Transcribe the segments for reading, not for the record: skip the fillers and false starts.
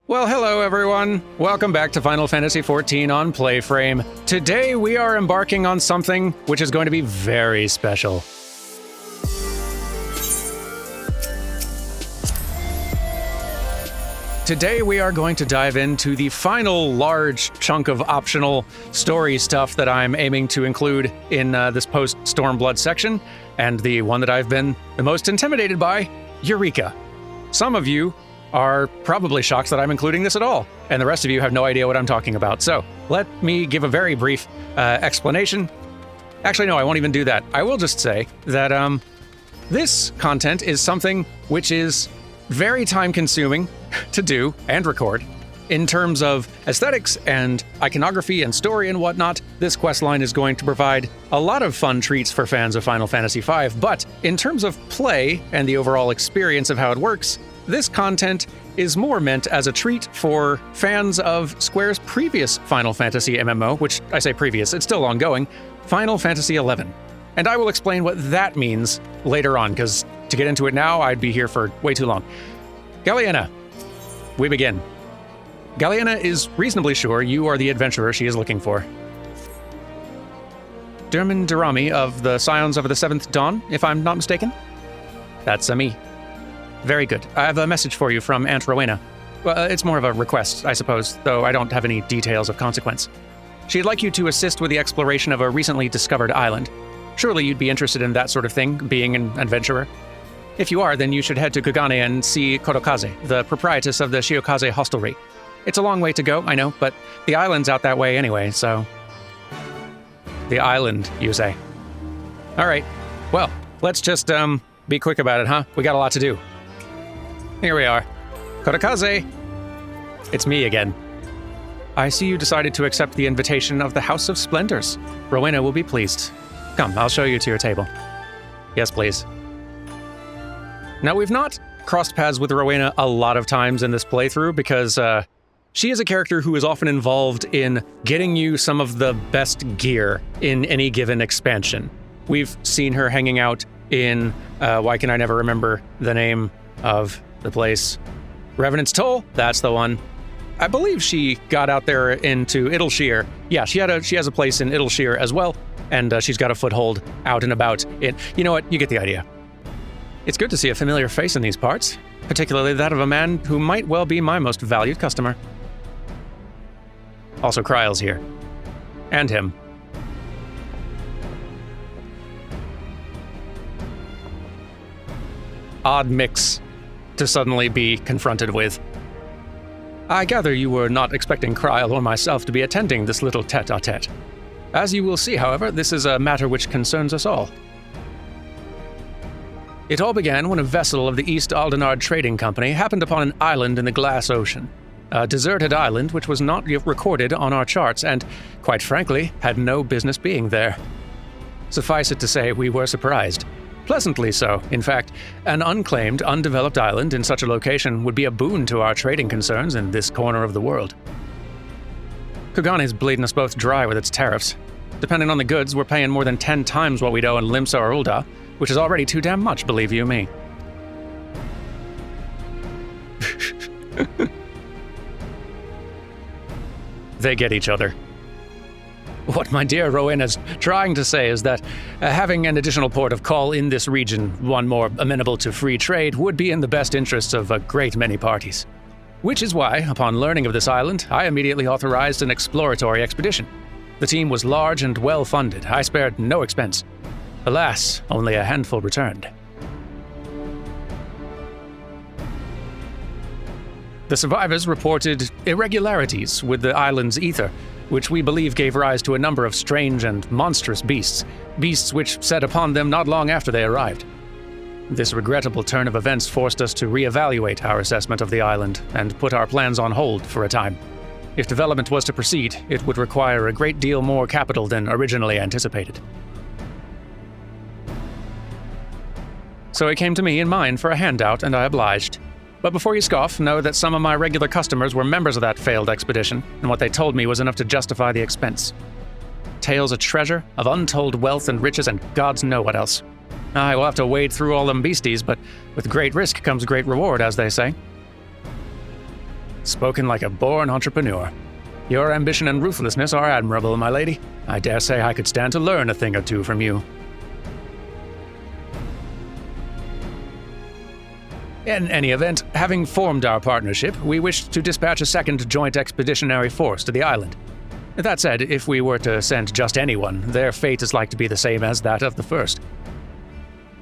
Well, hello everyone. Welcome back to Final Fantasy XIV on PlayFrame. Today we are embarking on something which is going to be very special. Today we are going to dive into the final large chunk of optional story stuff that I'm aiming to include in this post-Stormblood section, and the one that I've been the most intimidated by, Eureka. Some of you are probably shocked that I'm including this at all, and the rest of you have no idea what I'm talking about. So let me give a very brief explanation. Actually, no, I won't even do that. I will just say that this content is something which is very time-consuming to do and record. In terms of aesthetics and iconography and story and whatnot, this questline is going to provide a lot of fun treats for fans of Final Fantasy V, but in terms of play and the overall experience of how it works, this content is more meant as a treat for fans of Square's previous Final Fantasy MMO, which I say previous, it's still ongoing, Final Fantasy XI. And I will explain what that means later on, because to get into it now, I'd be here for way too long. Galliena, we begin. Galliena is reasonably sure you are the adventurer she is looking for. Derman Durami of the Scions of the Seventh Dawn, if I'm not mistaken? That's me. Very good. I have a message for you from Aunt Rowena. Well, it's more of a request, I suppose, though I don't have any details of consequence. She'd like you to assist with the exploration of a recently discovered island. Surely you'd be interested in that sort of thing, being an adventurer? If you are, then you should head to Kugane and see Kotokaze, the proprietress of the Shiokaze hostelry. It's a long way to go, I know, but the island's out that way anyway, so... The island, you say? Alright, well, let's just, be quick about it, huh? We got a lot to do. Here we are. Kotokaze! It's me again. I see you decided to accept the invitation of the House of Splendors. Rowena will be pleased. Come, I'll show you to your table. Yes, please. Now, we've not crossed paths with Rowena a lot of times in this playthrough because, she is a character who is often involved in getting you some of the best gear in any given expansion. We've seen her hanging out in, why can I never remember the name of the place? Revenant's Toll? That's the one. I believe she got out there into Idleshire. Yeah, she has a place in Idleshire as well, and she's got a foothold out and about it. You know what? You get the idea. It's good to see a familiar face in these parts, particularly that of a man who might well be my most valued customer. Also, Kryle's here. And him. Odd mix to suddenly be confronted with. I gather you were not expecting Kryle or myself to be attending this little tete-a-tete. As you will see, however, this is a matter which concerns us all. It all began when a vessel of the East Aldenard Trading Company happened upon an island in the Glass Ocean. A deserted island which was not yet recorded on our charts and, quite frankly, had no business being there. Suffice it to say, we were surprised. Pleasantly so, in fact. An unclaimed, undeveloped island in such a location would be a boon to our trading concerns in this corner of the world. Kugane's bleeding us both dry with its tariffs. Depending on the goods, we're paying more than 10 times what we owe in Limsa or Ul'dah, which is already too damn much, believe you me. They get each other. What my dear Rowena's trying to say is that having an additional port of call in this region, one more amenable to free trade, would be in the best interests of a great many parties. Which is why, upon learning of this island, I immediately authorized an exploratory expedition. The team was large and well-funded. I spared no expense. Alas, only a handful returned. The survivors reported irregularities with the island's ether, which we believe gave rise to a number of strange and monstrous beasts which set upon them not long after they arrived. This regrettable turn of events forced us to reevaluate our assessment of the island and put our plans on hold for a time. If development was to proceed, it would require a great deal more capital than originally anticipated. So it came to me in mind for a handout, and I obliged. But before you scoff, know that some of my regular customers were members of that failed expedition, and what they told me was enough to justify the expense. Tales of treasure, of untold wealth and riches, and gods know what else. I will have to wade through all them beasties, but with great risk comes great reward, as they say. Spoken like a born entrepreneur. Your ambition and ruthlessness are admirable, my lady. I dare say I could stand to learn a thing or two from you. In any event, having formed our partnership, we wish to dispatch a second joint expeditionary force to the island. That said, if we were to send just anyone, their fate is like to be the same as that of the first.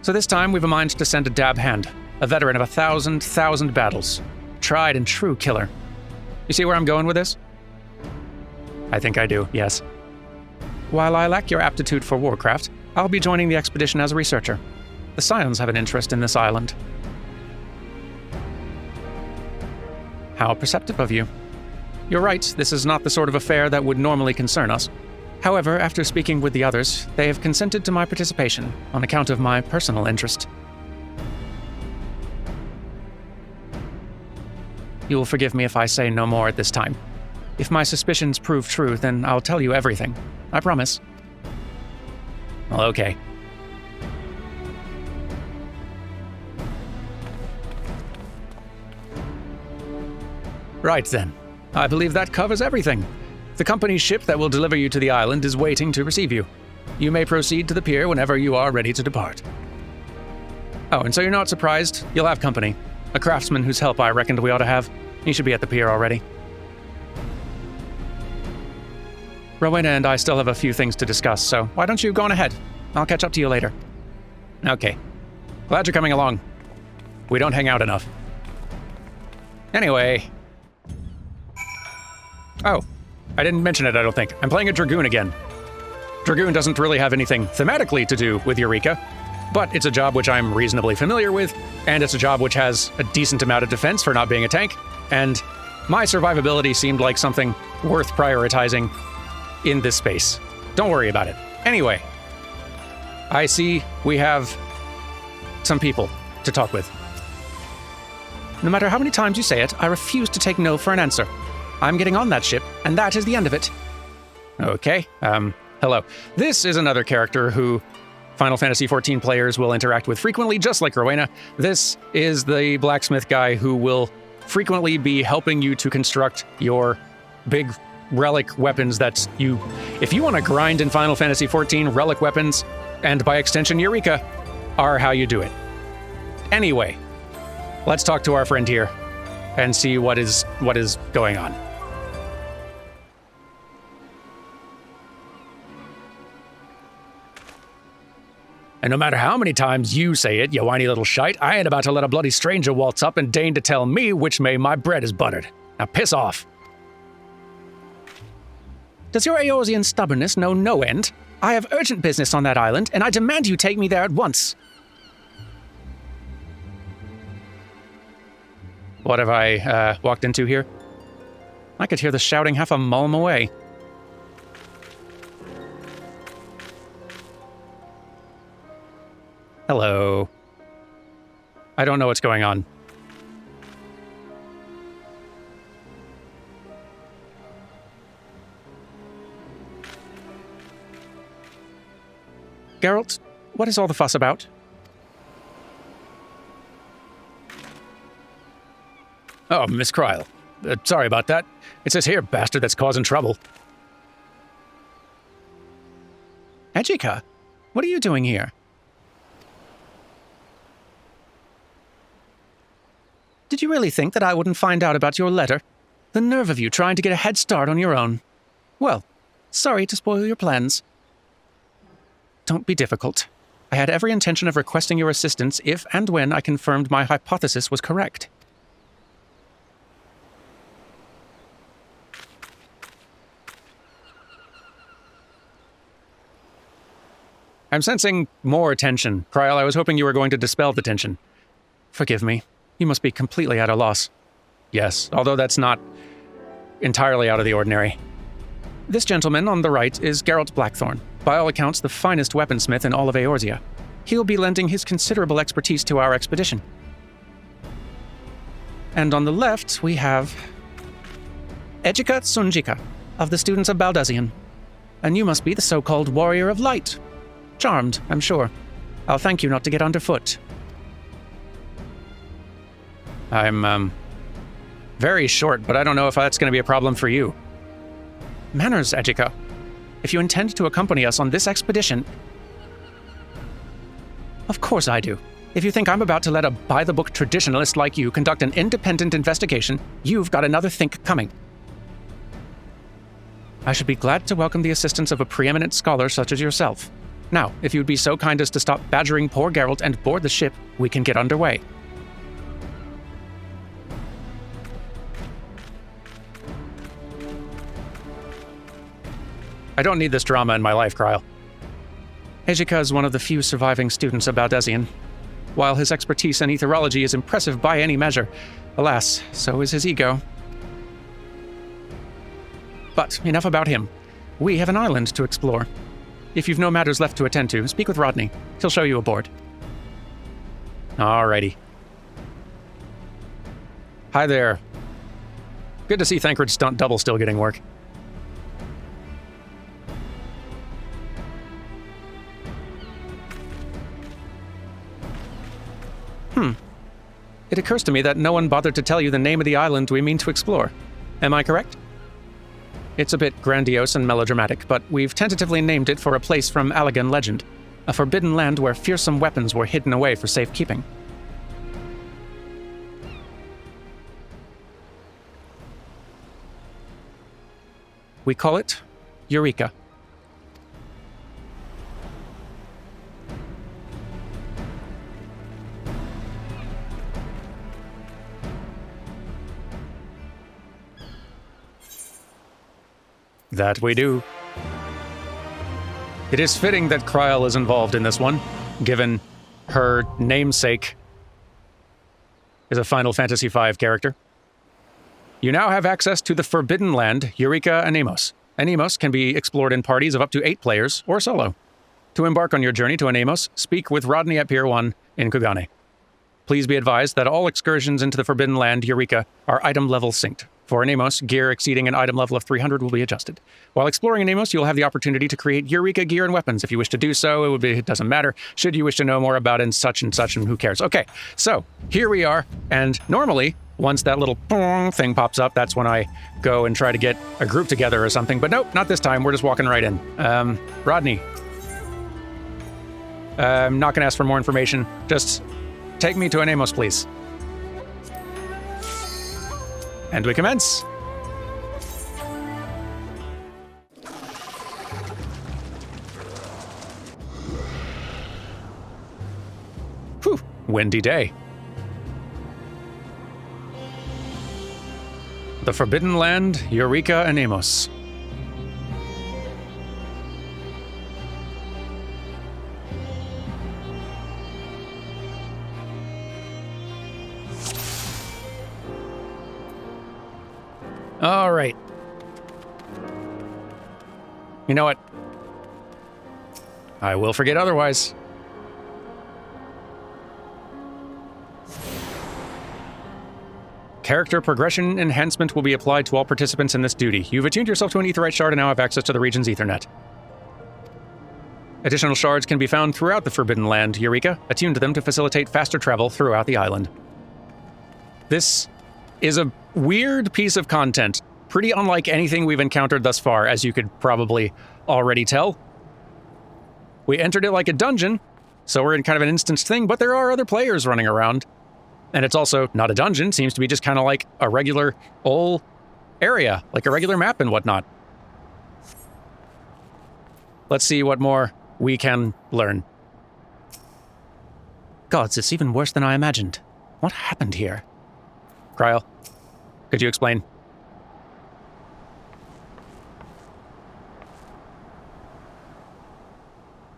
So this time we've a mind to send a dab hand, a veteran of 1,000 battles, tried and true killer. You see where I'm going with this? I think I do, yes. While I lack your aptitude for warcraft, I'll be joining the expedition as a researcher. The Scions have an interest in this island. How perceptive of you. You're right, this is not the sort of affair that would normally concern us. However, after speaking with the others, they have consented to my participation on account of my personal interest. You will forgive me if I say no more at this time. If my suspicions prove true, then I'll tell you everything. I promise. Well, okay. Right then. I believe that covers everything. The company's ship that will deliver you to the island is waiting to receive you. You may proceed to the pier whenever you are ready to depart. Oh, and so you're not surprised? You'll have company. A craftsman whose help I reckoned we ought to have. He should be at the pier already. Rowena and I still have a few things to discuss, so why don't you go on ahead? I'll catch up to you later. Okay. Glad you're coming along. We don't hang out enough. Anyway. Oh, I didn't mention it, I don't think. I'm playing a Dragoon again. Dragoon doesn't really have anything thematically to do with Eureka, but it's a job which I'm reasonably familiar with, and it's a job which has a decent amount of defense for not being a tank, and my survivability seemed like something worth prioritizing in this space. Don't worry about it. Anyway, I see we have some people to talk with. No matter how many times you say it, I refuse to take no for an answer. I'm getting on that ship, and that is the end of it. Okay, hello. This is another character who Final Fantasy XIV players will interact with frequently, just like Rowena. This is the blacksmith guy who will frequently be helping you to construct your big relic weapons that you... If you want to grind in Final Fantasy XIV, relic weapons, and by extension Eureka, are how you do it. Anyway, let's talk to our friend here and see what is going on. And no matter how many times you say it, you whiny little shite, I ain't about to let a bloody stranger waltz up and deign to tell me which way my bread is buttered. Now piss off. Does your Eorzean stubbornness know no end? I have urgent business on that island, and I demand you take me there at once. What have I walked into here? I could hear the shouting half a mulm away. Hello. I don't know what's going on. Geralt, what is all the fuss about? Oh, Miss Kryl. Sorry about that. It's this here bastard that's causing trouble. Ejika, what are you doing here? Did you really think that I wouldn't find out about your letter? The nerve of you trying to get a head start on your own. Well, sorry to spoil your plans. Don't be difficult. I had every intention of requesting your assistance if and when I confirmed my hypothesis was correct. I'm sensing more tension. Kryl, I was hoping you were going to dispel the tension. Forgive me. You must be completely at a loss. Yes, although that's not entirely out of the ordinary. This gentleman on the right is Geralt Blackthorn, by all accounts the finest weaponsmith in all of Eorzea. He'll be lending his considerable expertise to our expedition. And on the left, we have Ejika Tsunjika, of the students of Baldesion. And you must be the so-called Warrior of Light. Charmed, I'm sure. I'll thank you not to get underfoot. I'm Very short, but I don't know if that's going to be a problem for you. Manners, Ejika. If you intend to accompany us on this expedition... Of course I do. If you think I'm about to let a by-the-book traditionalist like you conduct an independent investigation, you've got another think coming. I should be glad to welcome the assistance of a preeminent scholar such as yourself. Now, if you'd be so kind as to stop badgering poor Geralt and board the ship, we can get underway. I don't need this drama in my life, Kryle. Ejika is one of the few surviving students of Baldesion. While his expertise in etherology is impressive by any measure, alas, so is his ego. But enough about him. We have an island to explore. If you've no matters left to attend to, speak with Rodney. He'll show you aboard. Alrighty. Hi there. Good to see Thancred's stunt double still getting work. It occurs to me that no one bothered to tell you the name of the island we mean to explore. Am I correct? It's a bit grandiose and melodramatic, but we've tentatively named it for a place from Allegan legend, a forbidden land where fearsome weapons were hidden away for safekeeping. We call it Eureka. That we do. It is fitting that Kryle is involved in this one, given her namesake is a Final Fantasy V character. You now have access to the Forbidden Land, Eureka Anemos. Anemos can be explored in parties of up to 8 players, or solo. To embark on your journey to Anemos, speak with Rodney at Pier 1 in Kugane. Please be advised that all excursions into the Forbidden Land, Eureka, are item level synced. For Anemos, gear exceeding an item level of 300 will be adjusted. While exploring Anemos, you'll have the opportunity to create Eureka gear and weapons. If you wish to do so, it doesn't matter. Should you wish to know more about it, and such, and who cares? Okay, so here we are, and normally, once that little thing pops up, that's when I go and try to get a group together or something, but nope, not this time. We're just walking right in. Rodney. I'm not going to ask for more information. Just take me to Anemos, please. And we commence. Whew, windy day. The Forbidden Land, Eureka Anemos. All right. You know what? I will forget otherwise. Character progression enhancement will be applied to all participants in this duty. You've attuned yourself to an aetheryte shard and now have access to the region's Ethernet. Additional shards can be found throughout the Forbidden Land, Eureka. Attune to them to facilitate faster travel throughout the island. This is a weird piece of content, pretty unlike anything we've encountered thus far, as you could probably already tell. We entered it like a dungeon, so we're in kind of an instanced thing, but there are other players running around. And it's also not a dungeon, seems to be just kind of like a regular old area, like a regular map and whatnot. Let's see what more we can learn. Gods, it's even worse than I imagined. What happened here? Kryle, could you explain?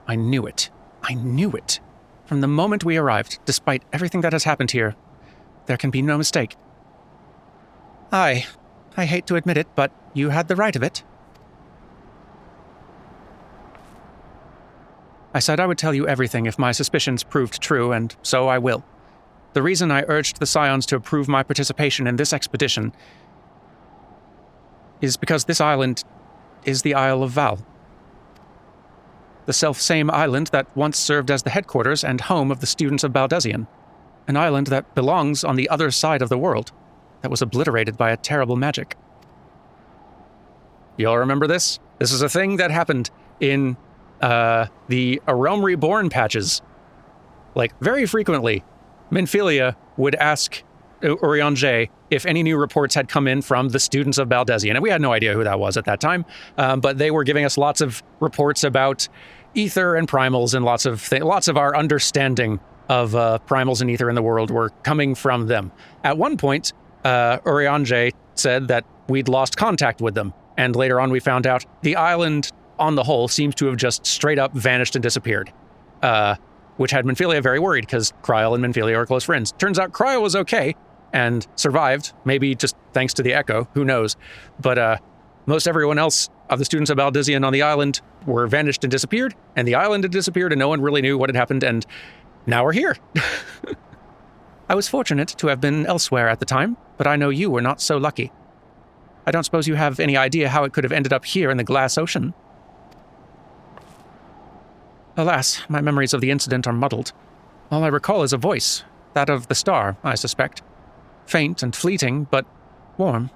I knew it. I knew it. From the moment we arrived, despite everything that has happened here, there can be no mistake. I hate to admit it, but you had the right of it. I said I would tell you everything if my suspicions proved true, and so I will. The reason I urged the Scions to approve my participation in this expedition is because this island is the Isle of Val. The self-same island that once served as the headquarters and home of the students of Baldesion. An island that belongs on the other side of the world. that was obliterated by a terrible magic. Y'all remember this? This is a thing that happened in the A Realm Reborn patches. Like, very frequently, Minfilia would ask Urianger if any new reports had come in from the students of Baldesion, and we had no idea who that was at that time, but they were giving us lots of reports about ether and primals, and lots of our understanding of primals and ether in the world were coming from them. At one point, Urianger said that we'd lost contact with them, and later on we found out the island, on the whole, seems to have just straight up vanished and disappeared. Which had Minfilia very worried, because Kryl and Minfilia are close friends. Turns out Kryl was okay, and survived, maybe just thanks to the Echo, who knows. But most everyone else of the students of Baldesion on the island were vanished and disappeared, and the island had disappeared, and no one really knew what had happened, and now we're here. I was fortunate to have been elsewhere at the time, but I know you were not so lucky. I don't suppose you have any idea how it could have ended up here in the Glass Ocean? Alas, my memories of the incident are muddled. All I recall is a voice, that of the star, I suspect. Faint and fleeting, but warm.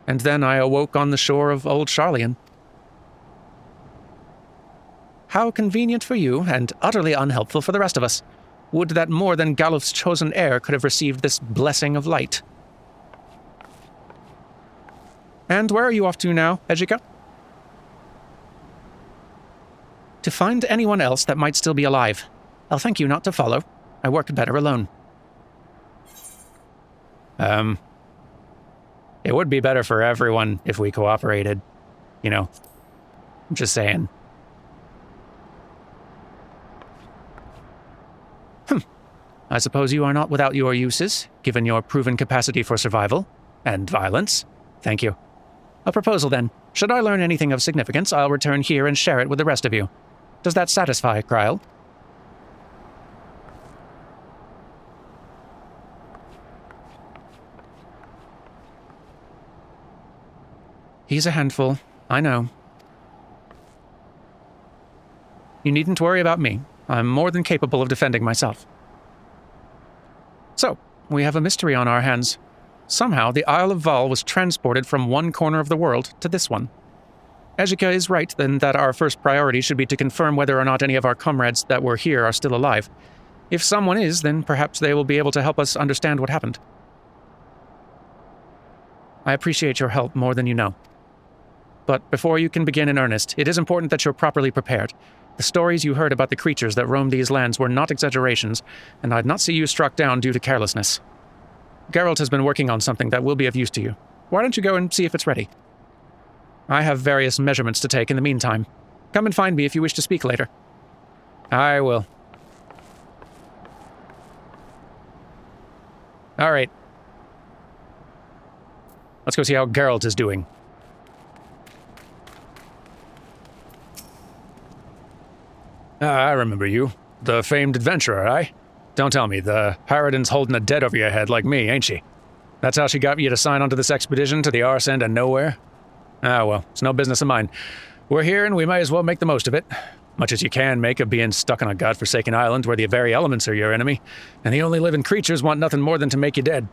And then I awoke on the shore of Old Sharlayan. How convenient for you, and utterly unhelpful for the rest of us. Would that more than Galuf's chosen heir could have received this blessing of light. And where are you off to now, Ejika? To find anyone else that might still be alive. I'll thank you not to follow. I work better alone. It would be better for everyone if we cooperated. You know, I'm just saying. I suppose you are not without your uses, given your proven capacity for survival and violence. Thank you. A proposal then. Should I learn anything of significance, I'll return here and share it with the rest of you. Does that satisfy, Kryl? He's a handful, I know. You needn't worry about me. I'm more than capable of defending myself. So, we have a mystery on our hands. Somehow, the Isle of Val was transported from one corner of the world to this one. Ejika is right, then, that our first priority should be to confirm whether or not any of our comrades that were here are still alive. If someone is, then perhaps they will be able to help us understand what happened. I appreciate your help more than you know. But before you can begin in earnest, it is important that you're properly prepared. The stories you heard about the creatures that roam these lands were not exaggerations, and I'd not see you struck down due to carelessness. Geralt has been working on something that will be of use to you. Why don't you go and see if it's ready? I have various measurements to take in the meantime. Come and find me if you wish to speak later. I will. All right. Let's go see how Geralt is doing. I remember you. The famed adventurer, aye? Don't tell me, the Harridan's holding a debt over your head like me, ain't she? That's how she got you to sign onto this expedition to the arse end of nowhere? Ah, well, it's no business of mine. We're here and we might as well make the most of it. Much as you can make of being stuck on a godforsaken island where the very elements are your enemy, and the only living creatures want nothing more than to make you dead.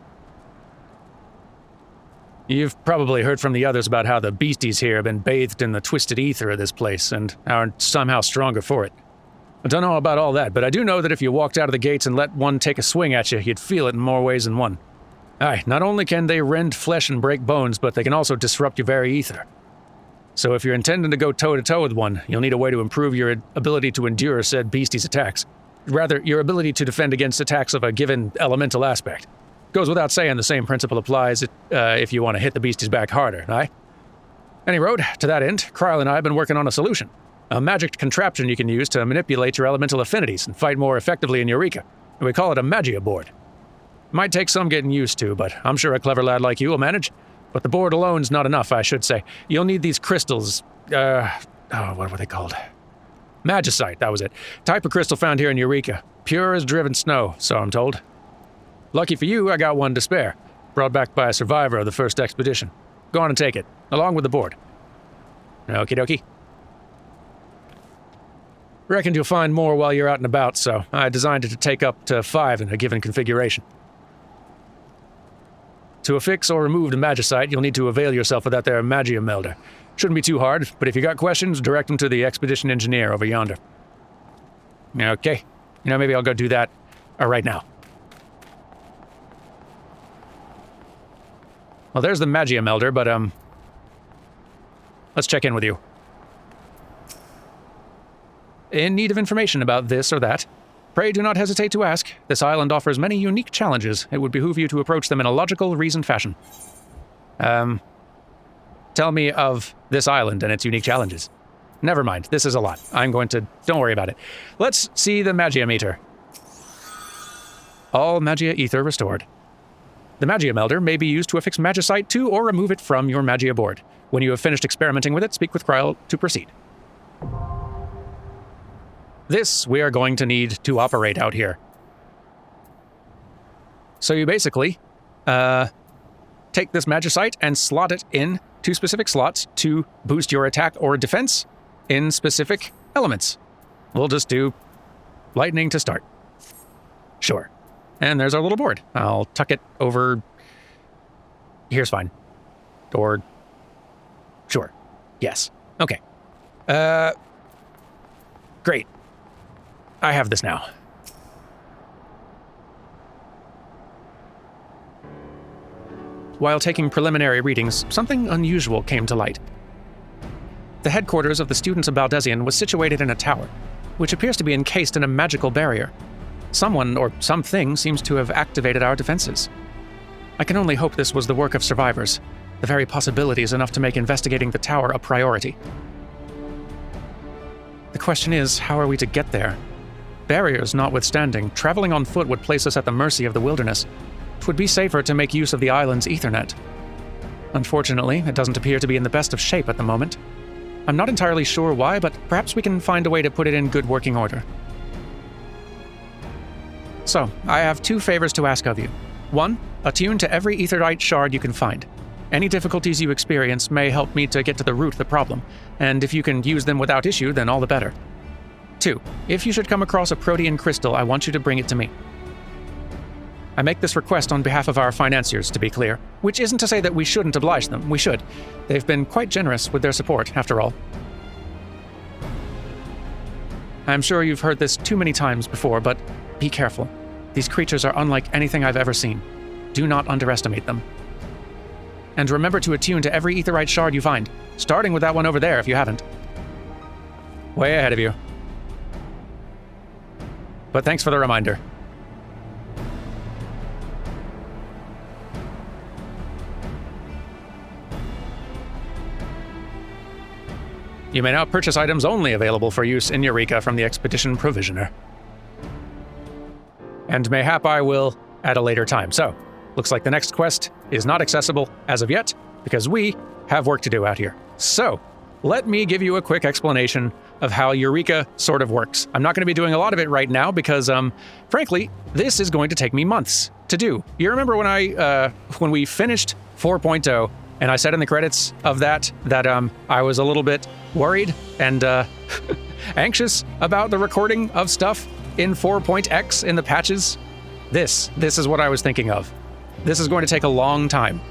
You've probably heard from the others about how the beasties here have been bathed in the twisted ether of this place, and are somehow stronger for it. I don't know about all that, but I do know that if you walked out of the gates and let one take a swing at you, you'd feel it in more ways than one. Aye, not only can they rend flesh and break bones, but they can also disrupt your very ether. So if you're intending to go toe-to-toe with one, you'll need a way to improve your ability to endure said beastie's attacks. Rather, your ability to defend against attacks of a given elemental aspect. Goes without saying the same principle applies if you want to hit the beastie's back harder, aye? Any road, to that end, Kryl and I have been working on a solution. A magic contraption you can use to manipulate your elemental affinities and fight more effectively in Eureka. We call it a magia board. Might take some getting used to, but I'm sure a clever lad like you will manage. But the board alone's not enough, I should say. You'll need these crystals, what were they called? Magicite, that was it. Type of crystal found here in Eureka. Pure as driven snow, so I'm told. Lucky for you, I got one to spare. Brought back by a survivor of the first expedition. Go on and take it, along with the board. Okie dokie. Reckoned you'll find more while you're out and about, so I designed it to take up to 5 in a given configuration. To affix or remove the magicite, you'll need to avail yourself of that there magia melder. Shouldn't be too hard, but if you got questions, direct them to the expedition engineer over yonder. Okay. Maybe I'll go do that right now. Well, there's the magia melder, but, let's check in with you. In need of information about this or that, pray do not hesitate to ask. This island offers many unique challenges. It would behoove you to approach them in a logical, reasoned fashion. Tell me of this island and its unique challenges. Never mind, this is a lot. Don't worry about it. Let's see the magia meter. All magia ether restored. The magia melder may be used to affix magicite to or remove it from your magia board. When you have finished experimenting with it, speak with Kryl to proceed. This we are going to need to operate out here. So you basically take this magicite and slot it in 2 specific slots to boost your attack or defense in specific elements. We'll just do lightning to start. Sure. And there's our little board. I'll tuck it over. Here's fine. Or sure. Yes. Okay. Great. I have this now. While taking preliminary readings, something unusual came to light. The headquarters of the students of Baldesion was situated in a tower, which appears to be encased in a magical barrier. Someone or something seems to have activated our defenses. I can only hope this was the work of survivors. The very possibility is enough to make investigating the tower a priority. The question is, how are we to get there? Barriers notwithstanding, traveling on foot would place us at the mercy of the wilderness. It would be safer to make use of the island's Ethernet. Unfortunately, it doesn't appear to be in the best of shape at the moment. I'm not entirely sure why, but perhaps we can find a way to put it in good working order. So, I have 2 favors to ask of you. 1, attune to every Aetherite shard you can find. Any difficulties you experience may help me to get to the root of the problem, and if you can use them without issue, then all the better. 2, if you should come across a Protean crystal, I want you to bring it to me. I make this request on behalf of our financiers, to be clear, which isn't to say that we shouldn't oblige them. We should. They've been quite generous with their support, after all. I'm sure you've heard this too many times before, but be careful. These creatures are unlike anything I've ever seen. Do not underestimate them. And remember to attune to every Aetherite shard you find, starting with that one over there if you haven't. Way ahead of you. But thanks for the reminder. You may now purchase items only available for use in Eureka from the Expedition Provisioner. And mayhap I will at a later time. So, looks like the next quest is not accessible as of yet, because we have work to do out here. So, let me give you a quick explanation of how Eureka sort of works. I'm not going to be doing a lot of it right now because, frankly, this is going to take me months to do. You remember when we finished 4.0, and I said in the credits of that I was a little bit worried and anxious about the recording of stuff in 4.x in the patches? This is what I was thinking of. This is going to take a long time.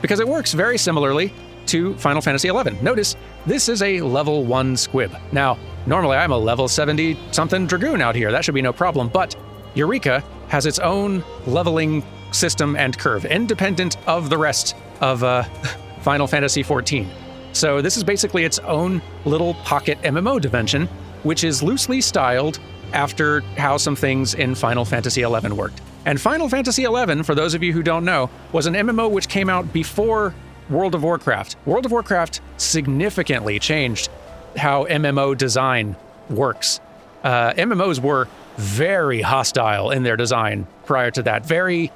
Because it works very similarly to Final Fantasy XI. Notice, this is a level 1 squib. Now, normally I'm a level 70-something Dragoon out here. That should be no problem, but Eureka has its own leveling system and curve, independent of the rest of Final Fantasy XIV. So this is basically its own little pocket MMO dimension, which is loosely styled after how some things in Final Fantasy XI worked. And Final Fantasy XI, for those of you who don't know, was an MMO which came out before World of Warcraft. World of Warcraft significantly changed how MMO design works. MMOs were very hostile in their design prior to that. Very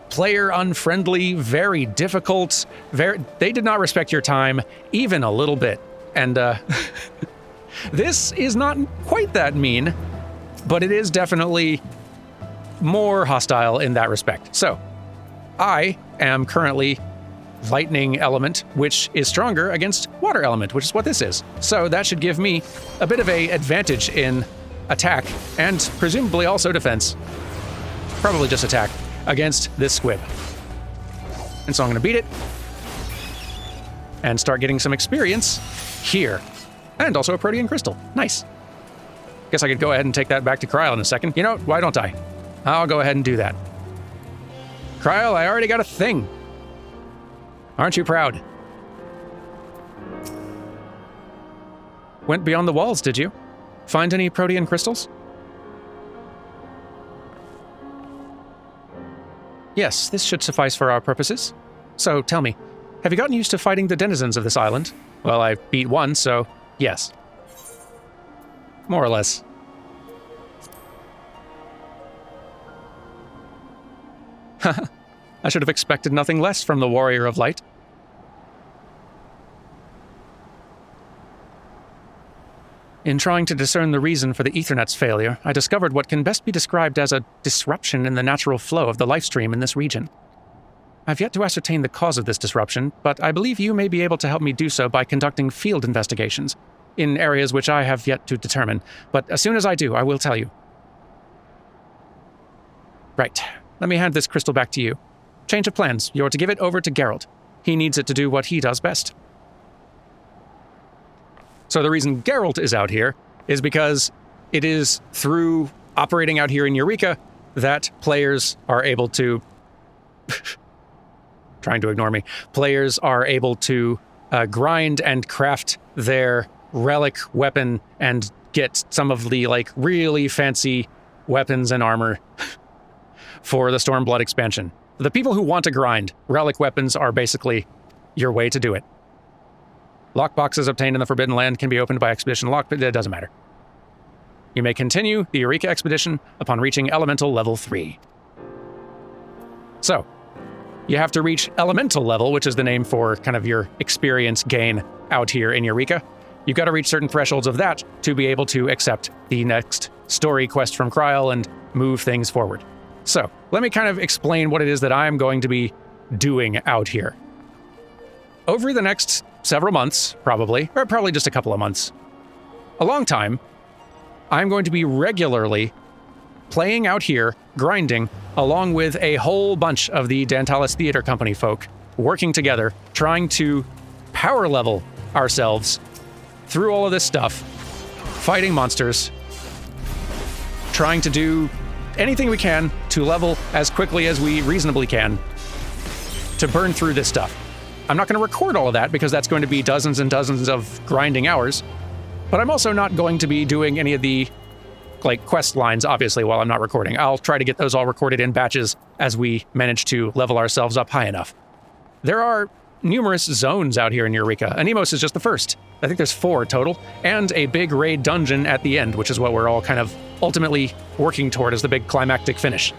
player unfriendly, very difficult. They did not respect your time even a little bit. And this is not quite that mean, but it is definitely more hostile in that respect. So, I am currently lightning element, which is stronger against water element, which is what this is. So that should give me a bit of an advantage in attack and presumably also defense. Probably just attack against this squib. and so I'm going to beat it and start getting some experience here. And also a protean crystal. Nice. Guess I could go ahead and take that back to Kryl in a second. You know, why don't I? I'll go ahead and do that. Kryl, I already got a thing. Aren't you proud? Went beyond the walls, did you? Find any protean crystals? Yes, this should suffice for our purposes. So tell me, have you gotten used to fighting the denizens of this island? Well, I beat one, so yes. More or less. I should have expected nothing less from the Warrior of Light. In trying to discern the reason for the Ethernet's failure, I discovered what can best be described as a disruption in the natural flow of the lifestream in this region. I've yet to ascertain the cause of this disruption, but I believe you may be able to help me do so by conducting field investigations in areas which I have yet to determine, but as soon as I do, I will tell you. Right. Let me hand this crystal back to you. Change of plans. You're to give it over to Geralt. He needs it to do what he does best. So the reason Geralt is out here is because it is through operating out here in Eureka that players are able to... trying to ignore me. Players are able to grind and craft their relic weapon and get some of the, like, really fancy weapons and armor for the Stormblood expansion. The people who want to grind, relic weapons are basically your way to do it. Lockboxes obtained in the Forbidden Land can be opened by Expedition Lock, but it doesn't matter. You may continue the Eureka expedition upon reaching Elemental Level 3. So, you have to reach Elemental Level, which is the name for kind of your experience gain out here in Eureka. You've got to reach certain thresholds of that to be able to accept the next story quest from Kryl and move things forward. So, let me kind of explain what it is that I'm going to be doing out here. Over the next several months, probably, or probably just a couple of months, a long time, I'm going to be regularly playing out here, grinding, along with a whole bunch of the Dantalis Theater Company folk, working together, trying to power level ourselves through all of this stuff, fighting monsters, trying to do anything we can to level as quickly as we reasonably can to burn through this stuff. I'm not going to record all of that because that's going to be dozens and dozens of grinding hours, but I'm also not going to be doing any of the quest lines, obviously, while I'm not recording. I'll try to get those all recorded in batches as we manage to level ourselves up high enough. There are numerous zones out here in Eureka. Anemos is just the first. I think there's 4 total, and a big raid dungeon at the end, which is what we're all kind of ultimately working toward as the big climactic finish.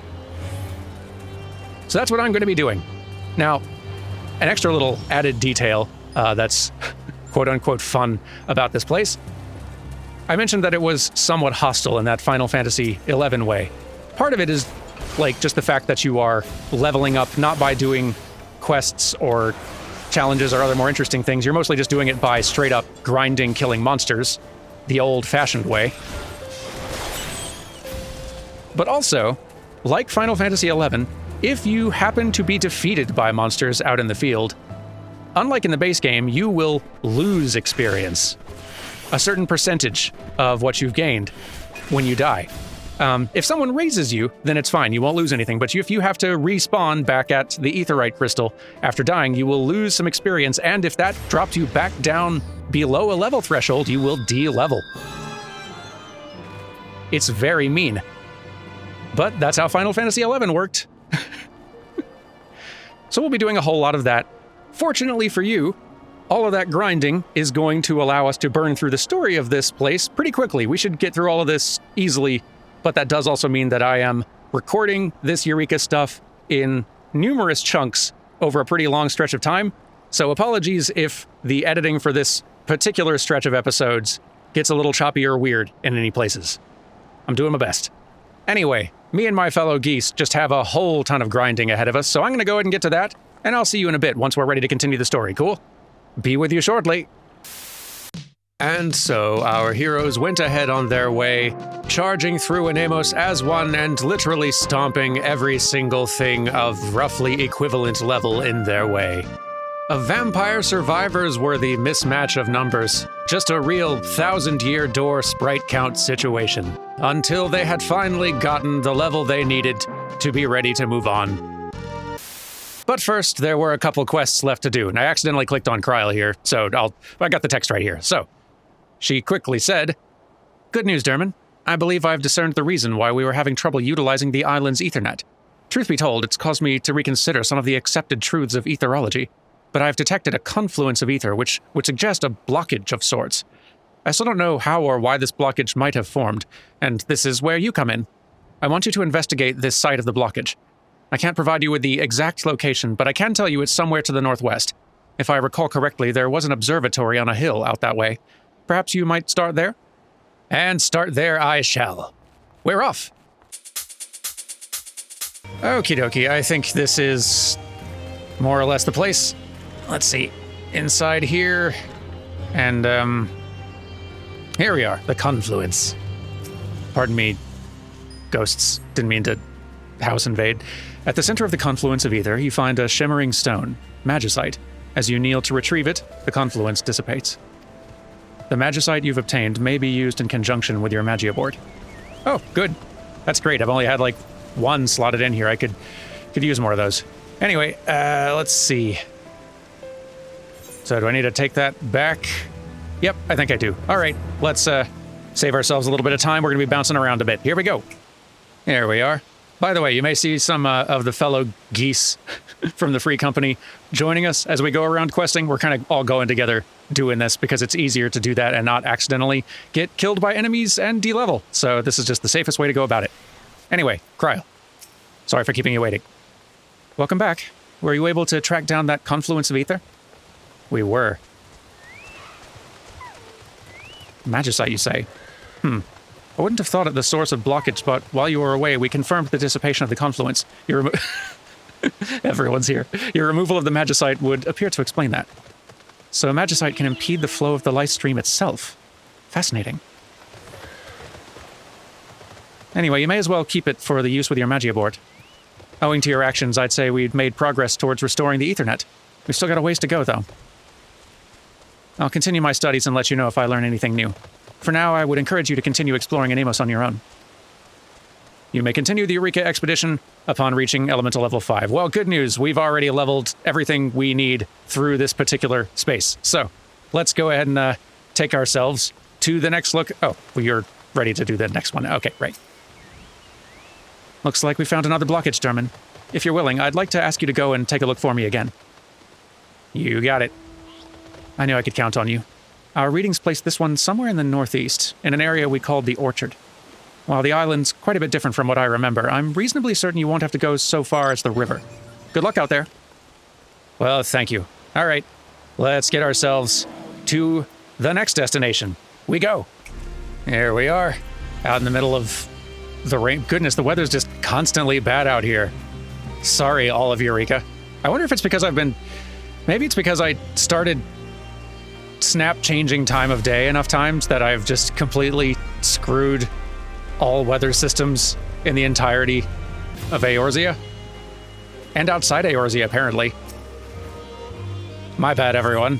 So that's what I'm going to be doing. Now, an extra little added detail that's quote-unquote fun about this place. I mentioned that it was somewhat hostile in that Final Fantasy XI way. Part of it is just the fact that you are leveling up not by doing quests or challenges or other more interesting things. You're mostly just doing it by straight up grinding, killing monsters, the old-fashioned way. But also, like Final Fantasy XI, if you happen to be defeated by monsters out in the field, unlike in the base game, you will lose experience. A certain percentage of what you've gained when you die. If someone raises you, then it's fine, you won't lose anything, but if you have to respawn back at the Aetheryte Crystal after dying, you will lose some experience, and if that drops you back down below a level threshold, you will de-level. It's very mean. But that's how Final Fantasy XI worked. So we'll be doing a whole lot of that. Fortunately for you, all of that grinding is going to allow us to burn through the story of this place pretty quickly. We should get through all of this easily, but that does also mean that I am recording this Eureka stuff in numerous chunks over a pretty long stretch of time. So apologies if the editing for this particular stretch of episodes gets a little choppy or weird in any places. I'm doing my best. Anyway, me and my fellow geese just have a whole ton of grinding ahead of us, so I'm going to go ahead and get to that, and I'll see you in a bit once we're ready to continue the story, cool? Be with you shortly. And so our heroes went ahead on their way, charging through Anemos as one and literally stomping every single thing of roughly equivalent level in their way. A vampire survivor's worthy mismatch of numbers, just a real 1,000-year door sprite count situation, until they had finally gotten the level they needed to be ready to move on. But first, there were a couple quests left to do, and I accidentally clicked on Kryl here, so I got the text right here. So, she quickly said, "Good news, Derman. I believe I've discerned the reason why we were having trouble utilizing the island's Ethernet. Truth be told, it's caused me to reconsider some of the accepted truths of etherology, but I've detected a confluence of ether which would suggest a blockage of sorts. I still don't know how or why this blockage might have formed, and this is where you come in. I want you to investigate this site of the blockage. I can't provide you with the exact location, but I can tell you it's somewhere to the northwest. If I recall correctly, there was an observatory on a hill out that way. Perhaps you might start there?" And start there I shall. We're off! Okie dokie, I think this is more or less the place. Let's see. Inside here, and here we are, the confluence. Pardon me, ghosts. Didn't mean to house invade. At the center of the confluence of ether, you find a shimmering stone, magicite. As you kneel to retrieve it, the confluence dissipates. The magicite you've obtained may be used in conjunction with your magia board. Oh, good. That's great. I've only had like one slotted in here. I could use more of those. Anyway, let's see. So do I need to take that back? Yep, I think I do. All right, let's save ourselves a little bit of time. We're going to be bouncing around a bit. Here we go. There we are. By the way, you may see some of the fellow geese from the Free Company joining us as we go around questing. We're kind of all going together doing this because it's easier to do that and not accidentally get killed by enemies and de-level. So this is just the safest way to go about it. Anyway, Kryl. Sorry for keeping you waiting. Welcome back. Were you able to track down that confluence of ether? We were. Magicite, you say? I wouldn't have thought it the source of blockage, but while you were away, we confirmed the dissipation of the confluence. Everyone's here. Your removal of the magicite would appear to explain that. So magicite can impede the flow of the light stream itself. Fascinating. Anyway, you may as well keep it for the use with your magia board. Owing to your actions, I'd say we've made progress towards restoring the Ethernet. We've still got a ways to go, though. I'll continue my studies and let you know if I learn anything new. For now, I would encourage you to continue exploring Anemos on your own. You may continue the Eureka expedition upon reaching elemental level 5. Well, good news. We've already leveled everything we need through this particular space. So, let's go ahead and take ourselves to the next look. Oh, well, you're ready to do the next one. Okay, right. Looks like we found another blockage, Derman. If you're willing, I'd like to ask you to go and take a look for me again. You got it. I knew I could count on you. Our readings placed this one somewhere in the northeast, in an area we called the Orchard. While the island's quite a bit different from what I remember, I'm reasonably certain you won't have to go so far as the river. Good luck out there. Well, thank you. All right, let's get ourselves to the next destination. We go. Here we are, out in the middle of the rain. Goodness, the weather's just constantly bad out here. Sorry, all of Eureka. I wonder if it's because maybe it's because I started snap-changing time of day enough times that I've just completely screwed all weather systems in the entirety of Eorzea. And outside Eorzea, apparently. My bad, everyone.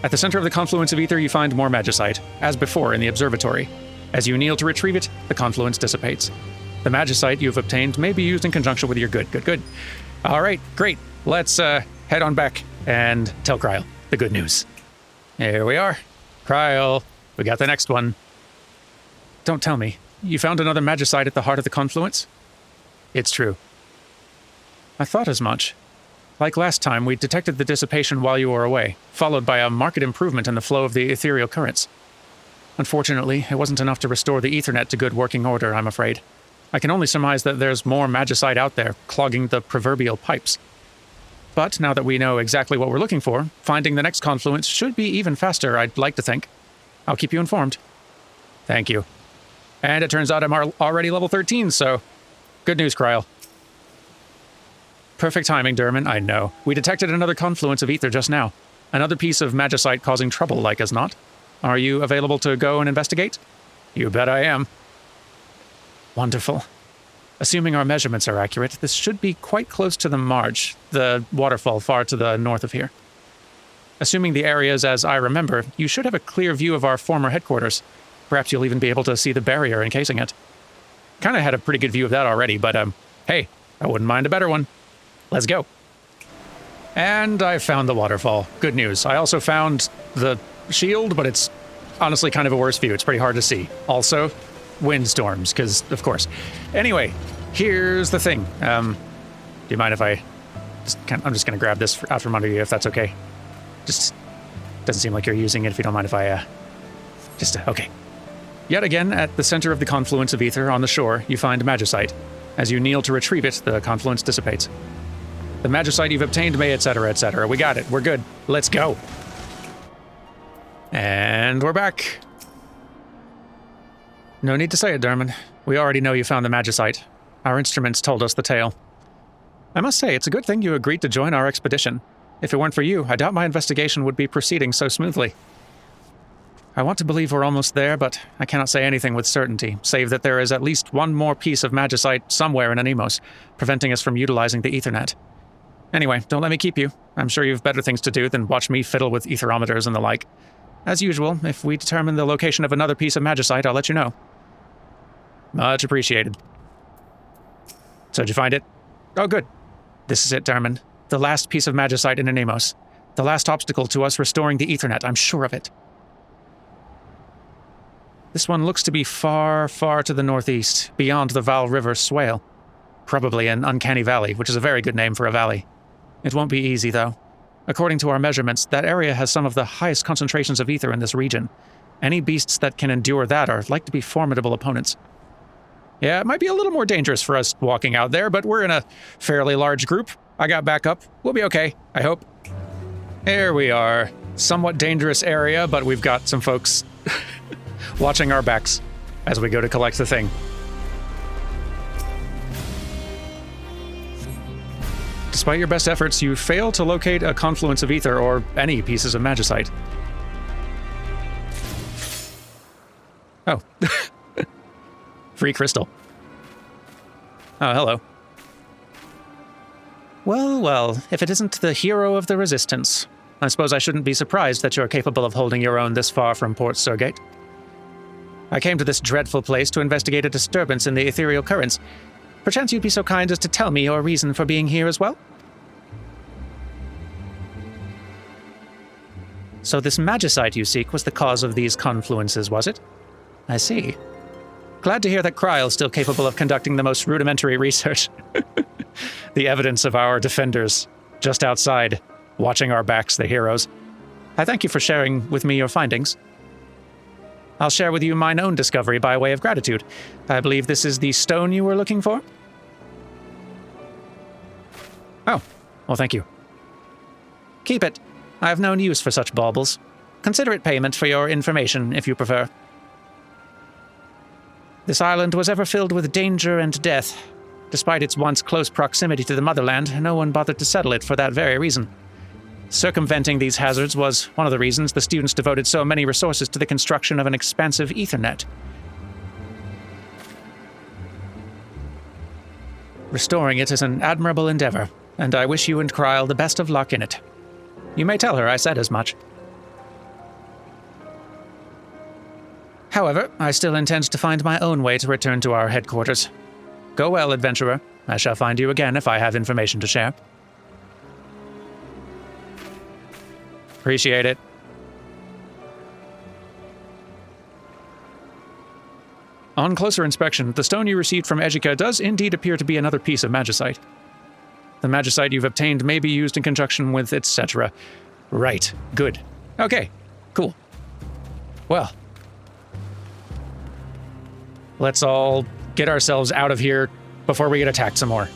At the center of the confluence of ether, you find more magicite, as before in the observatory. As you kneel to retrieve it, the confluence dissipates. The magicite you've obtained may be used in conjunction with your good. All right, great. Let's head on back and tell Kryl the good news. Here we are. Kryl, we got the next one. Don't tell me. You found another magicite at the heart of the confluence? It's true. I thought as much. Like last time, we detected the dissipation while you were away, followed by a marked improvement in the flow of the ethereal currents. Unfortunately, it wasn't enough to restore the Ethernet to good working order, I'm afraid. I can only surmise that there's more magicite out there, clogging the proverbial pipes. But now that we know exactly what we're looking for, finding the next confluence should be even faster, I'd like to think. I'll keep you informed. Thank you. And it turns out I'm already level 13, so good news, Kryl. Perfect timing, Derman, I know. We detected another confluence of ether just now. Another piece of magicite causing trouble, like as not. Are you available to go and investigate? You bet I am. Wonderful. Assuming our measurements are accurate, this should be quite close to the marge, the waterfall far to the north of here. Assuming the area is as I remember, you should have a clear view of our former headquarters. Perhaps you'll even be able to see the barrier encasing it. Kinda had a pretty good view of that already, but hey, I wouldn't mind a better one. Let's go. And I found the waterfall. Good news. I also found the shield, but it's honestly kind of a worse view. It's pretty hard to see. Also, windstorms, because, of course. Anyway, here's the thing. Do you mind if I'm just going to grab this out from under you, if that's okay? Just doesn't seem like you're using it, if you don't mind if I, okay. Yet again, at the center of the confluence of ether on the shore, you find magicite. As you kneel to retrieve it, the confluence dissipates. The magicite you've obtained may, etc., etc. We got it. We're good. Let's go. And we're back. No need to say it, Dermot. We already know you found the magicite. Our instruments told us the tale. I must say, it's a good thing you agreed to join our expedition. If it weren't for you, I doubt my investigation would be proceeding so smoothly. I want to believe we're almost there, but I cannot say anything with certainty, save that there is at least one more piece of magicite somewhere in Anemos, preventing us from utilizing the Ethernet. Anyway, don't let me keep you. I'm sure you've better things to do than watch me fiddle with etherometers and the like. As usual, if we determine the location of another piece of magicite, I'll let you know. Much appreciated. So did you find it? Oh, good. This is it, Darman. The last piece of magicite in Anemos. The last obstacle to us restoring the Ethernet, I'm sure of it. This one looks to be far, far to the northeast, beyond the Val River swale. Probably an uncanny valley, which is a very good name for a valley. It won't be easy, though. According to our measurements, that area has some of the highest concentrations of ether in this region. Any beasts that can endure that are like to be formidable opponents. Yeah, it might be a little more dangerous for us walking out there, but we're in a fairly large group. I got backup. We'll be okay, I hope. Here we are. Somewhat dangerous area, but we've got some folks watching our backs as we go to collect the thing. Despite your best efforts, you fail to locate a confluence of ether or any pieces of magicite. Oh. Free crystal. Oh, hello. Well, well, if it isn't the hero of the Resistance, I suppose I shouldn't be surprised that you're capable of holding your own this far from Port Surgate. I came to this dreadful place to investigate a disturbance in the ethereal currents. Perchance you'd be so kind as to tell me your reason for being here as well? So this magicite you seek was the cause of these confluences, was it? I see. Glad to hear that Kryle's still capable of conducting the most rudimentary research. The evidence of our defenders, just outside, watching our backs, the heroes. I thank you for sharing with me your findings. I'll share with you mine own discovery by way of gratitude. I believe this is the stone you were looking for? Oh, well, thank you. Keep it. I have no use for such baubles. Consider it payment for your information, if you prefer. This island was ever filled with danger and death. Despite its once close proximity to the motherland, no one bothered to settle it for that very reason. Circumventing these hazards was one of the reasons the students devoted so many resources to the construction of an expansive Ethernet. Restoring it is an admirable endeavor, and I wish you and Kryle the best of luck in it. You may tell her I said as much. However, I still intend to find my own way to return to our headquarters. Go well, adventurer. I shall find you again if I have information to share. Appreciate it. On closer inspection, the stone you received from Eureka does indeed appear to be another piece of magicite. The magicite you've obtained may be used in conjunction with etc. Right. Good. Okay. Cool. Well. Let's all get ourselves out of here before we get attacked some more.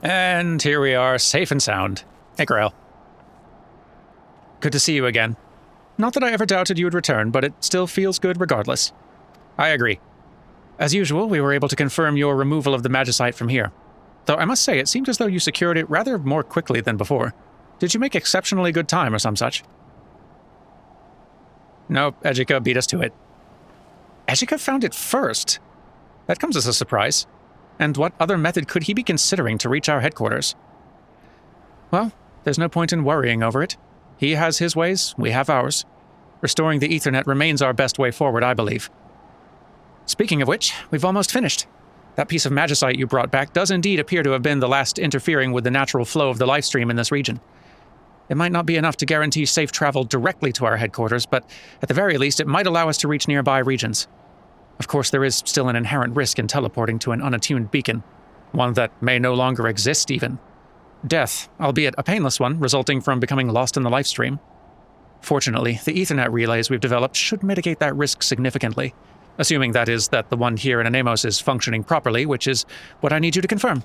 And here we are, safe and sound. Hey, Grail. Good to see you again. Not that I ever doubted you would return, but it still feels good regardless. I agree. As usual, we were able to confirm your removal of the magicite from here. Though I must say, it seemed as though you secured it rather more quickly than before. Did you make exceptionally good time or some such? Nope, Ejika beat us to it. Ejika found it first? That comes as a surprise. And what other method could he be considering to reach our headquarters? Well, there's no point in worrying over it. He has his ways, we have ours. Restoring the Ethernet remains our best way forward, I believe. Speaking of which, we've almost finished. That piece of magicite you brought back does indeed appear to have been the last interfering with the natural flow of the lifestream in this region. It might not be enough to guarantee safe travel directly to our headquarters, but at the very least it might allow us to reach nearby regions. Of course, there is still an inherent risk in teleporting to an unattuned beacon, one that may no longer exist even. Death, albeit a painless one, resulting from becoming lost in the lifestream. Fortunately, the Ethernet relays we've developed should mitigate that risk significantly. Assuming, that is, that the one here in Anemos is functioning properly, which is what I need you to confirm.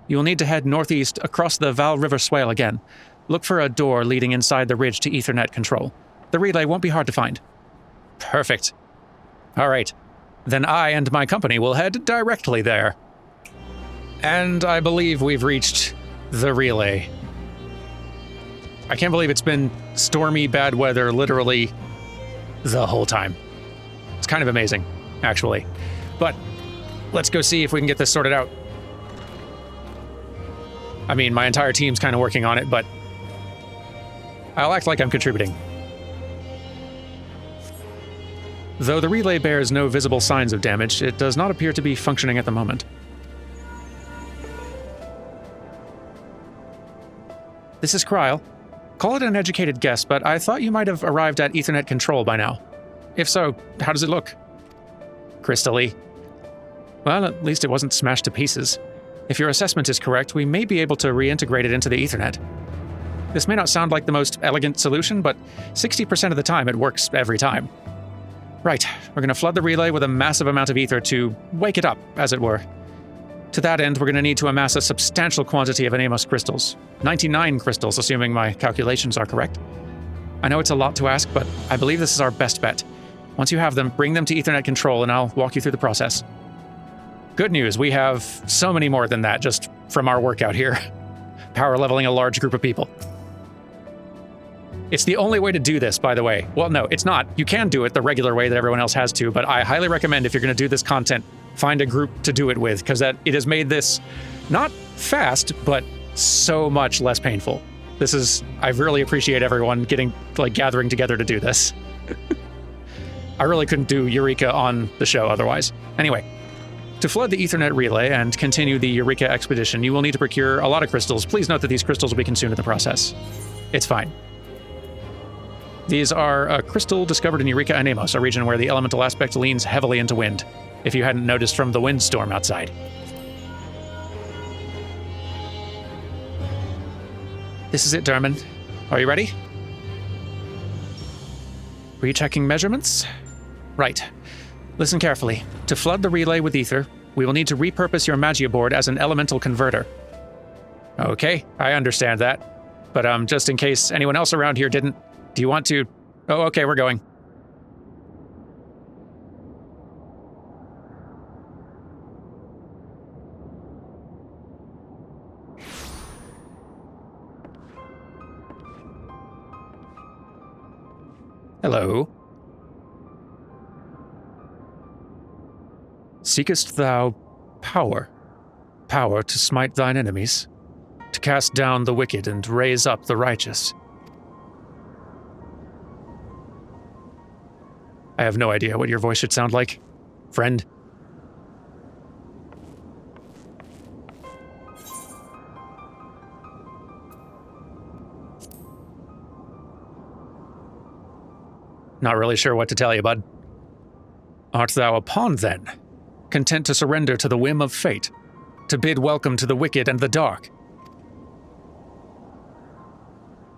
You will need to head northeast across the Val River Swale again. Look for a door leading inside the ridge to Ethernet control. The relay won't be hard to find. Perfect. All right. Then I and my company will head directly there. And I believe we've reached the relay. I can't believe it's been stormy, bad weather literally the whole time. It's kind of amazing, actually. But let's go see if we can get this sorted out. I mean, my entire team's kind of working on it, but I'll act like I'm contributing. Though the relay bears no visible signs of damage, it does not appear to be functioning at the moment. This is Kryle. Call it an educated guess, but I thought you might have arrived at Ethernet control by now. If so, how does it look? Crystally. Well, at least it wasn't smashed to pieces. If your assessment is correct, we may be able to reintegrate it into the Ethernet. This may not sound like the most elegant solution, but 60% of the time it works every time. Right, we're going to flood the relay with a massive amount of ether to wake it up, as it were. To that end, we're going to need to amass a substantial quantity of Anemos crystals. 99 crystals, assuming my calculations are correct. I know it's a lot to ask, but I believe this is our best bet. Once you have them, bring them to Ethernet control and I'll walk you through the process. Good news, we have so many more than that just from our workout here. Power leveling a large group of people. It's the only way to do this, by the way. Well, no, it's not. You can do it the regular way that everyone else has to, but I highly recommend if you're going to do this content, find a group to do it with, because it has made this not fast, but so much less painful. I really appreciate everyone gathering together to do this. I really couldn't do Eureka on the show otherwise. Anyway, to flood the Ethernet relay and continue the Eureka expedition, you will need to procure a lot of crystals. Please note that these crystals will be consumed in the process. It's fine. These are a crystal discovered in Eureka Anemos, a region where the elemental aspect leans heavily into wind, if you hadn't noticed from the windstorm outside. This is it, Derman. Are you ready? Rechecking measurements? Right. Listen carefully. To flood the relay with ether, we will need to repurpose your Magia board as an elemental converter. Okay, I understand that. But just in case anyone else around here didn't, do you want to... Oh, okay, we're going. Hello. Seekest thou power? Power to smite thine enemies, to cast down the wicked and raise up the righteous. I have no idea what your voice should sound like, friend. Not really sure what to tell you, bud. Art thou a pawn, then? Content to surrender to the whim of fate? To bid welcome to the wicked and the dark?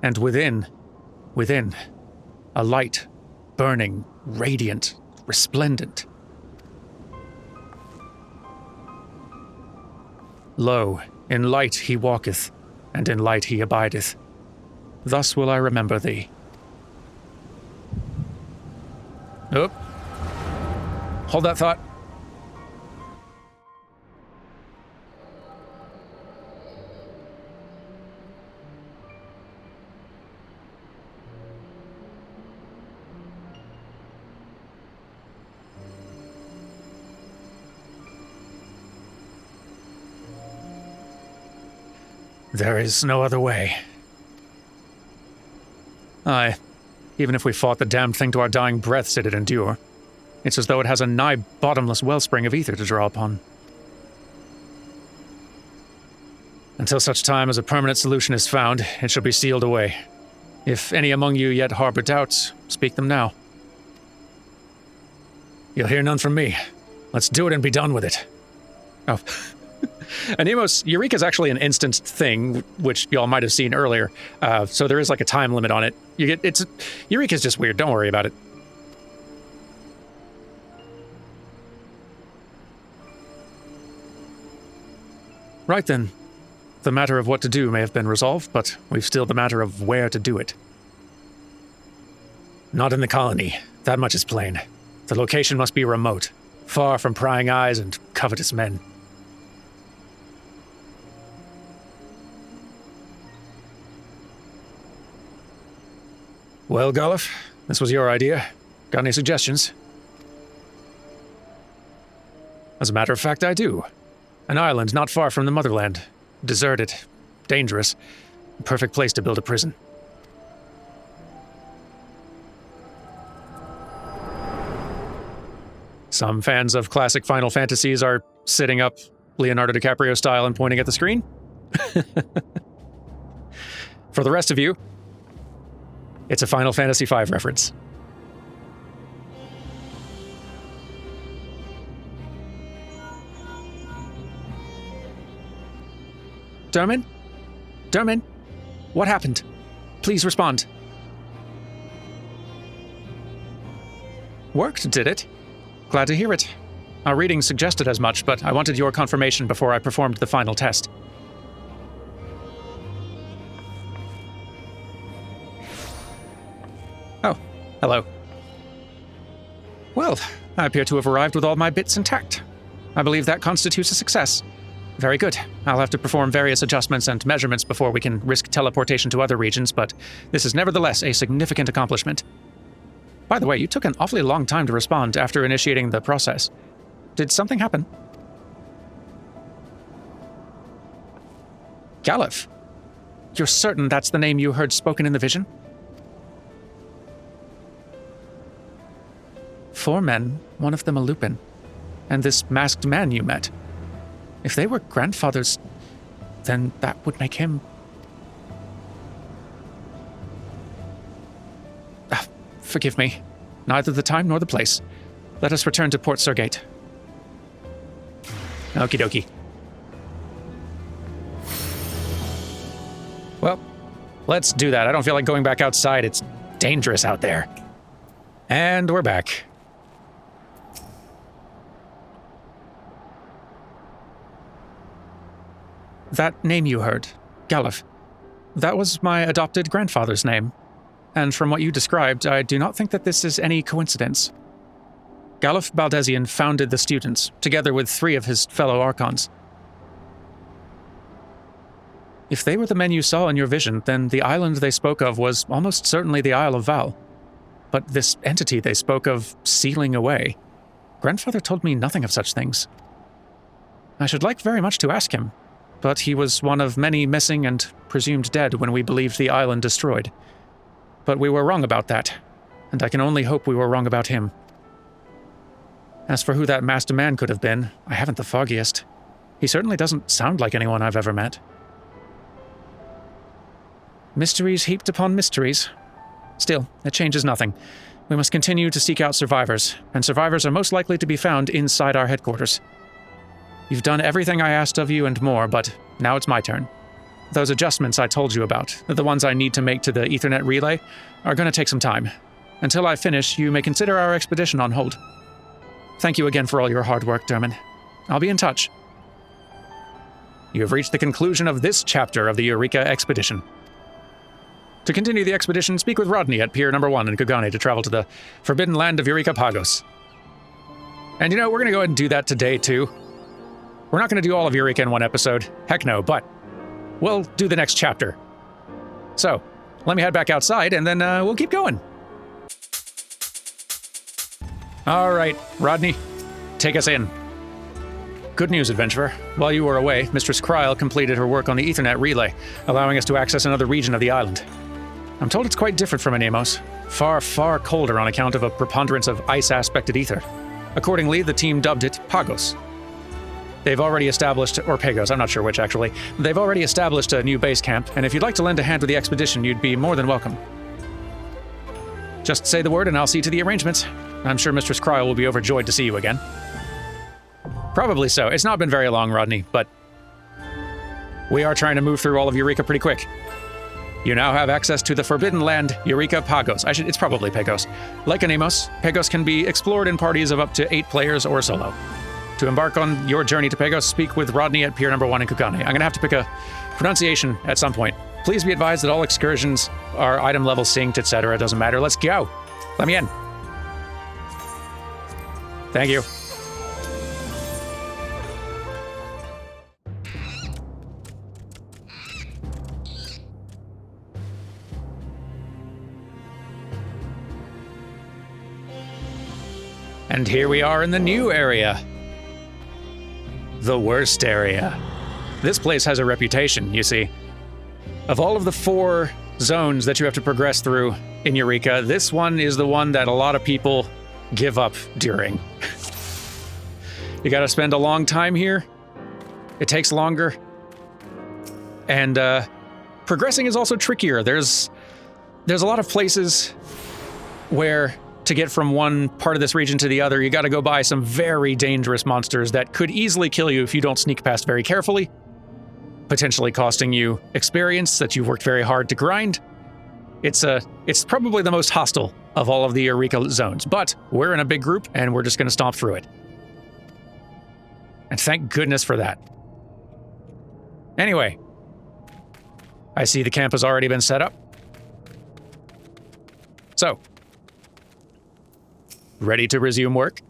And within, a light, burning, radiant, resplendent. Lo, in light he walketh, and in light he abideth. Thus will I remember thee. Oh. Hold that thought. There is no other way. Aye. Even if we fought the damned thing to our dying breaths, it'd endure. It's as though it has a nigh bottomless wellspring of ether to draw upon. Until such time as a permanent solution is found, it shall be sealed away. If any among you yet harbor doubts, speak them now. You'll hear none from me. Let's do it and be done with it. Oh. Anemos, Eureka is actually an instanced thing, which y'all might have seen earlier. So there is like a time limit on it. Eureka's just weird, don't worry about it. Right then. The matter of what to do may have been resolved, but we've still the matter of where to do it. Not in the colony. That much is plain. The location must be remote, far from prying eyes and covetous men. Well, Golliff, this was your idea. Got any suggestions? As a matter of fact, I do. An island not far from the motherland. Deserted. Dangerous. Perfect place to build a prison. Some fans of classic Final Fantasies are sitting up Leonardo DiCaprio style and pointing at the screen. For the rest of you, it's a Final Fantasy V reference. Dermin? Dermin? What happened? Please respond. Worked, did it? Glad to hear it. Our readings suggested as much, but I wanted your confirmation before I performed the final test. Oh, hello. Well, I appear to have arrived with all my bits intact. I believe that constitutes a success. Very good. I'll have to perform various adjustments and measurements before we can risk teleportation to other regions, but this is nevertheless a significant accomplishment. By the way, you took an awfully long time to respond after initiating the process. Did something happen? Golliff, you're certain that's the name you heard spoken in the vision? 4 men, one of them a Lupin, and this masked man you met. If they were grandfathers, then that would make him... Forgive me. Neither the time nor the place. Let us return to Port Surgate. Okie dokie. Well, let's do that. I don't feel like going back outside. It's dangerous out there. And we're back. That name you heard, Golliff, that was my adopted grandfather's name. And from what you described, I do not think that this is any coincidence. Golliff Baldesion founded the students, together with 3 of his fellow Archons. If they were the men you saw in your vision, then the island they spoke of was almost certainly the Isle of Val. But this entity they spoke of sealing away, Grandfather told me nothing of such things. I should like very much to ask him, but he was one of many missing and presumed dead when we believed the island destroyed. But we were wrong about that, and I can only hope we were wrong about him. As for who that masked man could have been, I haven't the foggiest. He certainly doesn't sound like anyone I've ever met. Mysteries heaped upon mysteries. Still, it changes nothing. We must continue to seek out survivors, and survivors are most likely to be found inside our headquarters. You've done everything I asked of you and more, but now it's my turn. Those adjustments I told you about, the ones I need to make to the Ethernet relay, are going to take some time. Until I finish, you may consider our expedition on hold. Thank you again for all your hard work, Dermin. I'll be in touch. You have reached the conclusion of this chapter of the Eureka expedition. To continue the expedition, speak with Rodney at Pier Number 1 in Kugane to travel to the forbidden land of Eureka Pagos. And you know, we're going to go ahead and do that today, too. We're not going to do all of Eureka in one episode. Heck no, but we'll do the next chapter. So, let me head back outside, and then we'll keep going. All right, Rodney, take us in. Good news, adventurer. While you were away, Mistress Kryl completed her work on the Ethernet relay, allowing us to access another region of the island. I'm told it's quite different from Anemos. Far, far colder on account of a preponderance of ice-aspected ether. Accordingly, the team dubbed it Pagos. They've already established, or Pagos, I'm not sure which actually. They've already established a new base camp, and if you'd like to lend a hand with the expedition, you'd be more than welcome. Just say the word and I'll see to the arrangements. I'm sure Mistress Kryl will be overjoyed to see you again. Probably so. It's not been very long, Rodney, but we are trying to move through all of Eureka pretty quick. You now have access to the Forbidden Land, Eureka Pagos. It's probably Pagos. Like Anemos, Pagos can be explored in parties of up to 8 players or solo. To embark on your journey to Pagos, speak with Rodney at Pier Number 1 in Kukane. I'm going to have to pick a pronunciation at some point. Please be advised that all excursions are item level synced, etc. It doesn't matter. Let's go. Let me in. Thank you. And here we are in the new area. The worst area. This place has a reputation, you see. Of all of the 4 zones that you have to progress through in Eureka, this one is the one that a lot of people give up during. You gotta spend a long time here. It takes longer. And progressing is also trickier. There's a lot of places where to get from one part of this region to the other, you gotta go by some very dangerous monsters that could easily kill you if you don't sneak past very carefully, potentially costing you experience that you've worked very hard to grind. It's probably the most hostile of all of the Eureka zones, but we're in a big group and we're just gonna stomp through it. And thank goodness for that. Anyway, I see the camp has already been set up. So, ready to resume work?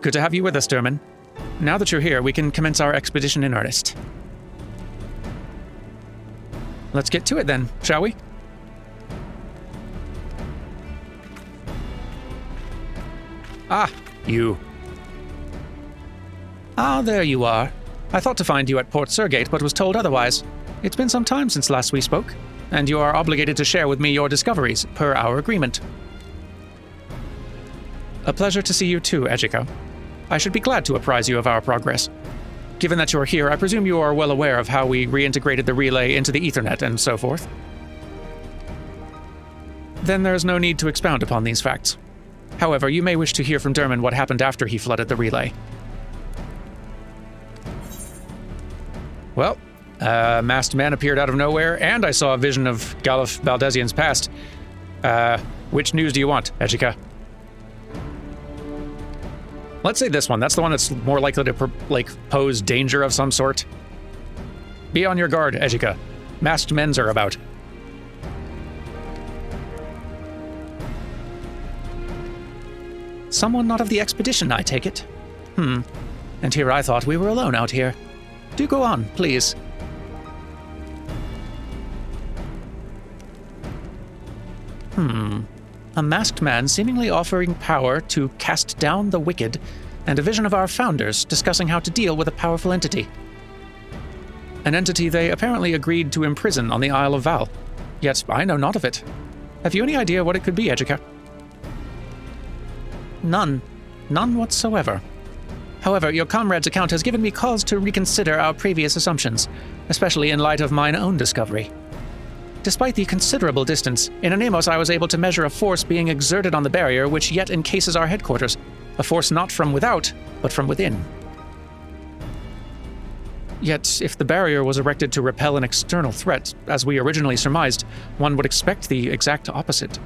Good to have you with us, Derman. Now that you're here, we can commence our expedition in earnest. Let's get to it then, shall we? Ah, you. Ah, there you are. I thought to find you at Port Surgate, but was told otherwise. It's been some time since last we spoke, and you are obligated to share with me your discoveries, per our agreement. A pleasure to see you too, Ejiko. I should be glad to apprise you of our progress. Given that you're here, I presume you are well aware of how we reintegrated the relay into the Ethernet and so forth. Then there's no need to expound upon these facts. However, you may wish to hear from Derman what happened after he flooded the relay. Well, a masked man appeared out of nowhere, and I saw a vision of Galuf Baldezian's past. Which news do you want, Ejika? Let's say this one. That's the one that's more likely to, pose danger of some sort. Be on your guard, Ejika. Masked men are about. Someone not of the expedition, I take it. And here I thought we were alone out here. Do go on, please. A masked man seemingly offering power to cast down the wicked, and a vision of our founders discussing how to deal with a powerful entity. An entity they apparently agreed to imprison on the Isle of Val. Yet I know not of it. Have you any idea what it could be, Ejika? None. None whatsoever. However, your comrade's account has given me cause to reconsider our previous assumptions, especially in light of mine own discovery. Despite the considerable distance, in Anemos I was able to measure a force being exerted on the barrier which yet encases our headquarters, a force not from without, but from within. Yet, if the barrier was erected to repel an external threat, as we originally surmised, one would expect the exact opposite.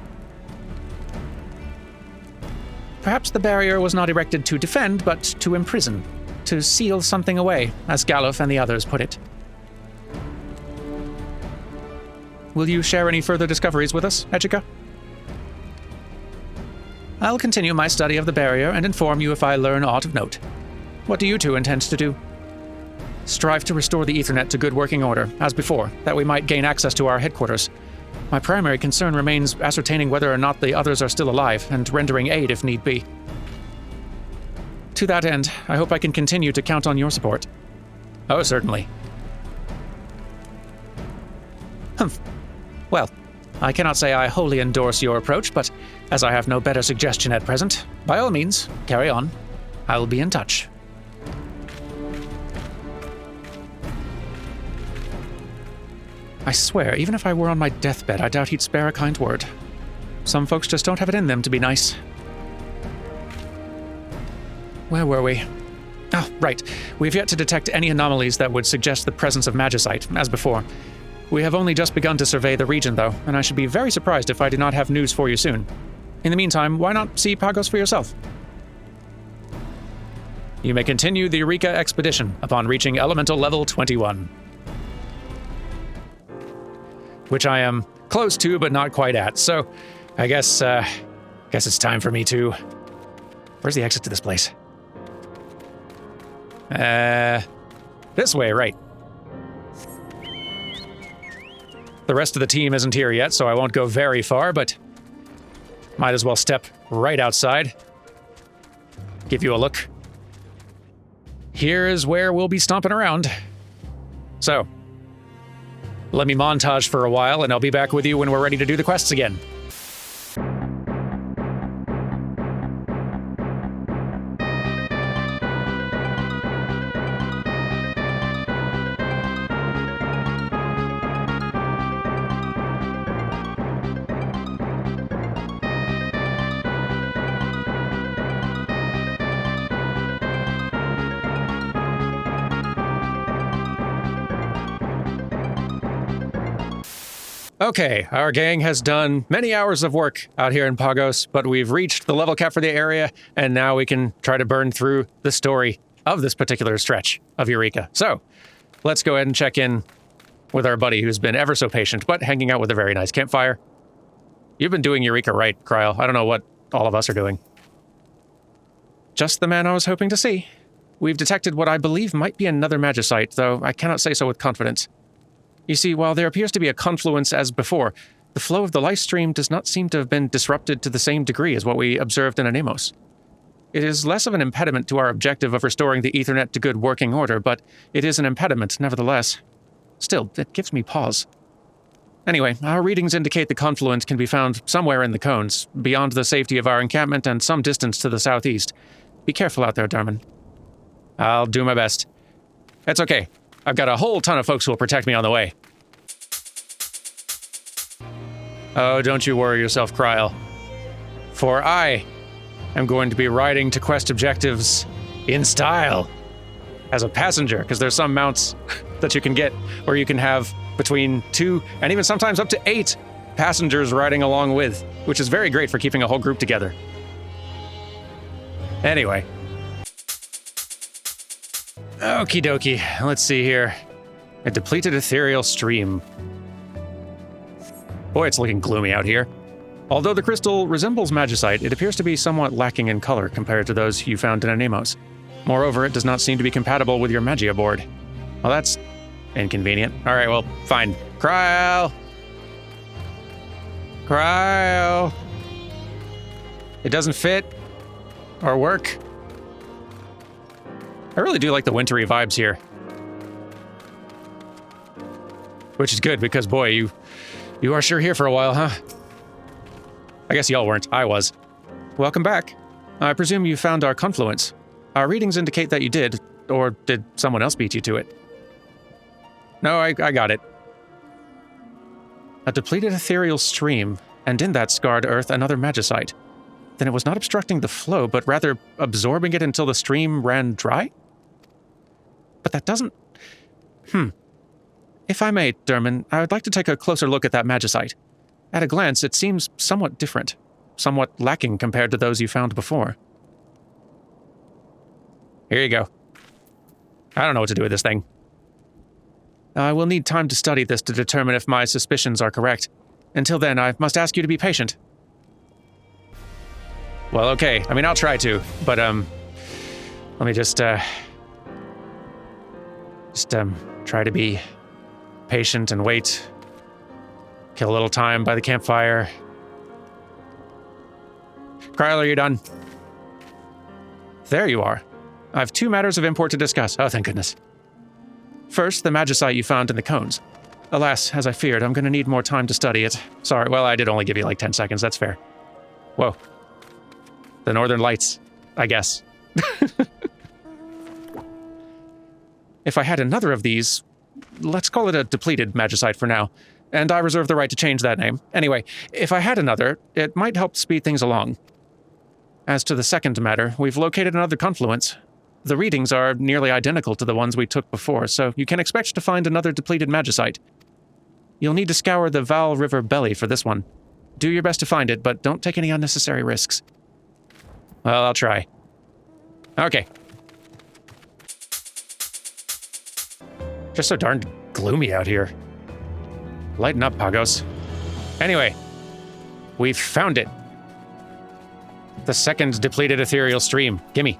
Perhaps the barrier was not erected to defend, but to imprison, to seal something away, as Galuf and the others put it. Will you share any further discoveries with us, Ejika? I'll continue my study of the barrier and inform you if I learn aught of note. What do you two intend to do? Strive to restore the Ethernet to good working order, as before, that we might gain access to our headquarters. My primary concern remains ascertaining whether or not the others are still alive, and rendering aid if need be. To that end, I hope I can continue to count on your support. Oh, certainly. Humph. Well, I cannot say I wholly endorse your approach, but as I have no better suggestion at present, by all means, carry on. I will be in touch. I swear, even if I were on my deathbed, I doubt he'd spare a kind word. Some folks just don't have it in them to be nice. Where were we? Oh, right. We've yet to detect any anomalies that would suggest the presence of magicite, as before. We have only just begun to survey the region, though, and I should be very surprised if I do not have news for you soon. In the meantime, why not see Pagos for yourself? You may continue the Eureka expedition upon reaching elemental level 21. Which I am close to, but not quite at, so I guess it's time for me to... Where's the exit to this place? This way, right. The rest of the team isn't here yet, so I won't go very far, but might as well step right outside. Give you a look. Here is where we'll be stomping around. So, let me montage for a while, and I'll be back with you when we're ready to do the quests again. Okay, our gang has done many hours of work out here in Pagos, but we've reached the level cap for the area, and now we can try to burn through the story of this particular stretch of Eureka. So, let's go ahead and check in with our buddy who's been ever so patient, but hanging out with a very nice campfire. You've been doing Eureka right, Kryle. I don't know what all of us are doing. Just the man I was hoping to see. We've detected what I believe might be another magicite, though I cannot say so with confidence. You see, while there appears to be a confluence as before, the flow of the life stream does not seem to have been disrupted to the same degree as what we observed in Anemos. It is less of an impediment to our objective of restoring the Ethernet to good working order, but it is an impediment nevertheless. Still, it gives me pause. Anyway, our readings indicate the confluence can be found somewhere in the cones, beyond the safety of our encampment and some distance to the southeast. Be careful out there, Derman. I'll do my best. It's okay. I've got a whole ton of folks who will protect me on the way. Oh, don't you worry yourself, Kryle. For I am going to be riding to quest objectives in style. As a passenger, because there's some mounts that you can get where you can have between 2 and even sometimes up to 8 passengers riding along with, which is very great for keeping a whole group together. Anyway. Okie dokie, let's see here. A depleted ethereal stream. Boy, it's looking gloomy out here. Although the crystal resembles magicite, it appears to be somewhat lacking in color compared to those you found in Anemos. Moreover, it does not seem to be compatible with your magia board. Well, that's inconvenient. Alright, well, fine. Kryle! Kryle! It doesn't fit or work. I really do like the wintry vibes here. Which is good, because boy, you are sure here for a while, huh? I guess y'all weren't. I was. Welcome back. I presume you found our confluence. Our readings indicate that you did, or did someone else beat you to it? No, I got it. A depleted ethereal stream, and in that scarred earth another magicite. Then it was not obstructing the flow, but rather absorbing it until the stream ran dry? But that doesn't... If I may, Derman, I would like to take a closer look at that magicite. At a glance, it seems somewhat different, somewhat lacking compared to those you found before. Here you go. I don't know what to do with this thing. I will need time to study this to determine if my suspicions are correct. Until then, I must ask you to be patient. Well, okay. I mean, I'll try to, but, let me just try to be patient and wait. Kill a little time by the campfire. Kryle, are you done? There you are. I have 2 matters of import to discuss. Oh, thank goodness. First, the magicite you found in the cones. Alas, as I feared, I'm going to need more time to study it. Sorry, well, I did only give you like 10 seconds, that's fair. Whoa. The Northern Lights, I guess. If I had another of these, let's call it a depleted magicite for now, and I reserve the right to change that name. Anyway, if I had another, it might help speed things along. As to the second matter, we've located another confluence. The readings are nearly identical to the ones we took before, so you can expect to find another depleted magicite. You'll need to scour the Val River belly for this one. Do your best to find it, but don't take any unnecessary risks. Well, I'll try. Okay. Just so darn gloomy out here. Lighten up, Pagos. Anyway, we've found it. The second depleted ethereal stream. Gimme.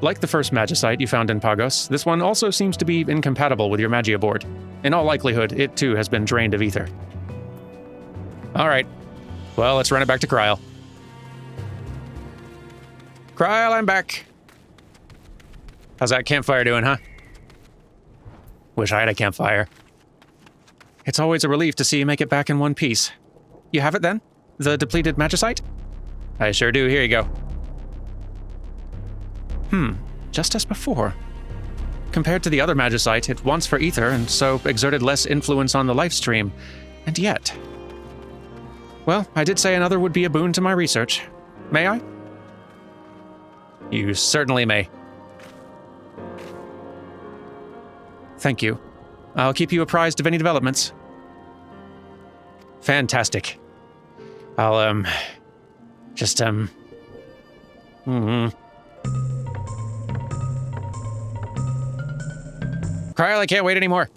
Like the first magicite you found in Pagos, this one also seems to be incompatible with your Magia board. In all likelihood, it too has been drained of ether. Alright. Well, let's run it back to Kryl. Kryl, I'm back. How's that campfire doing, huh? Wish I had a campfire. It's always a relief to see you make it back in one piece. You have it then? The depleted magicite? I sure do. Here you go. Just as before. Compared to the other magicite, it wants for ether and so exerted less influence on the life stream. And yet... Well, I did say another would be a boon to my research. May I? You certainly may. Thank you. I'll keep you apprised of any developments. Fantastic. I'll, Kryl, I can't wait anymore.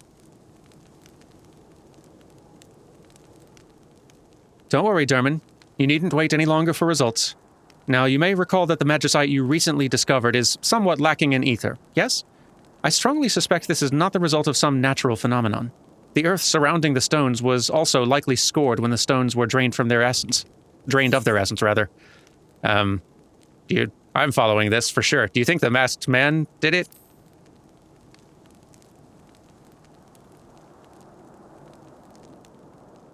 Don't worry, Derman. You needn't wait any longer for results. Now, you may recall that the magicite you recently discovered is somewhat lacking in ether, yes? I strongly suspect this is not the result of some natural phenomenon. The earth surrounding the stones was also likely scored when the stones were drained from their essence. Drained of their essence, rather. I'm following this, for sure. Do you think the masked man did it?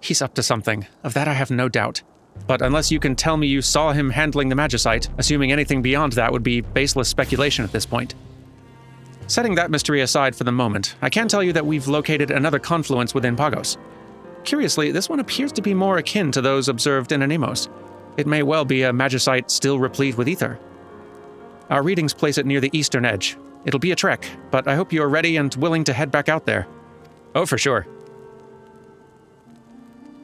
He's up to something. Of that I have no doubt. But unless you can tell me you saw him handling the magicite, assuming anything beyond that would be baseless speculation at this point. Setting that mystery aside for the moment, I can tell you that we've located another confluence within Pagos. Curiously, this one appears to be more akin to those observed in Anemos. It may well be a magicite still replete with ether. Our readings place it near the eastern edge. It'll be a trek, but I hope you're ready and willing to head back out there. Oh, for sure.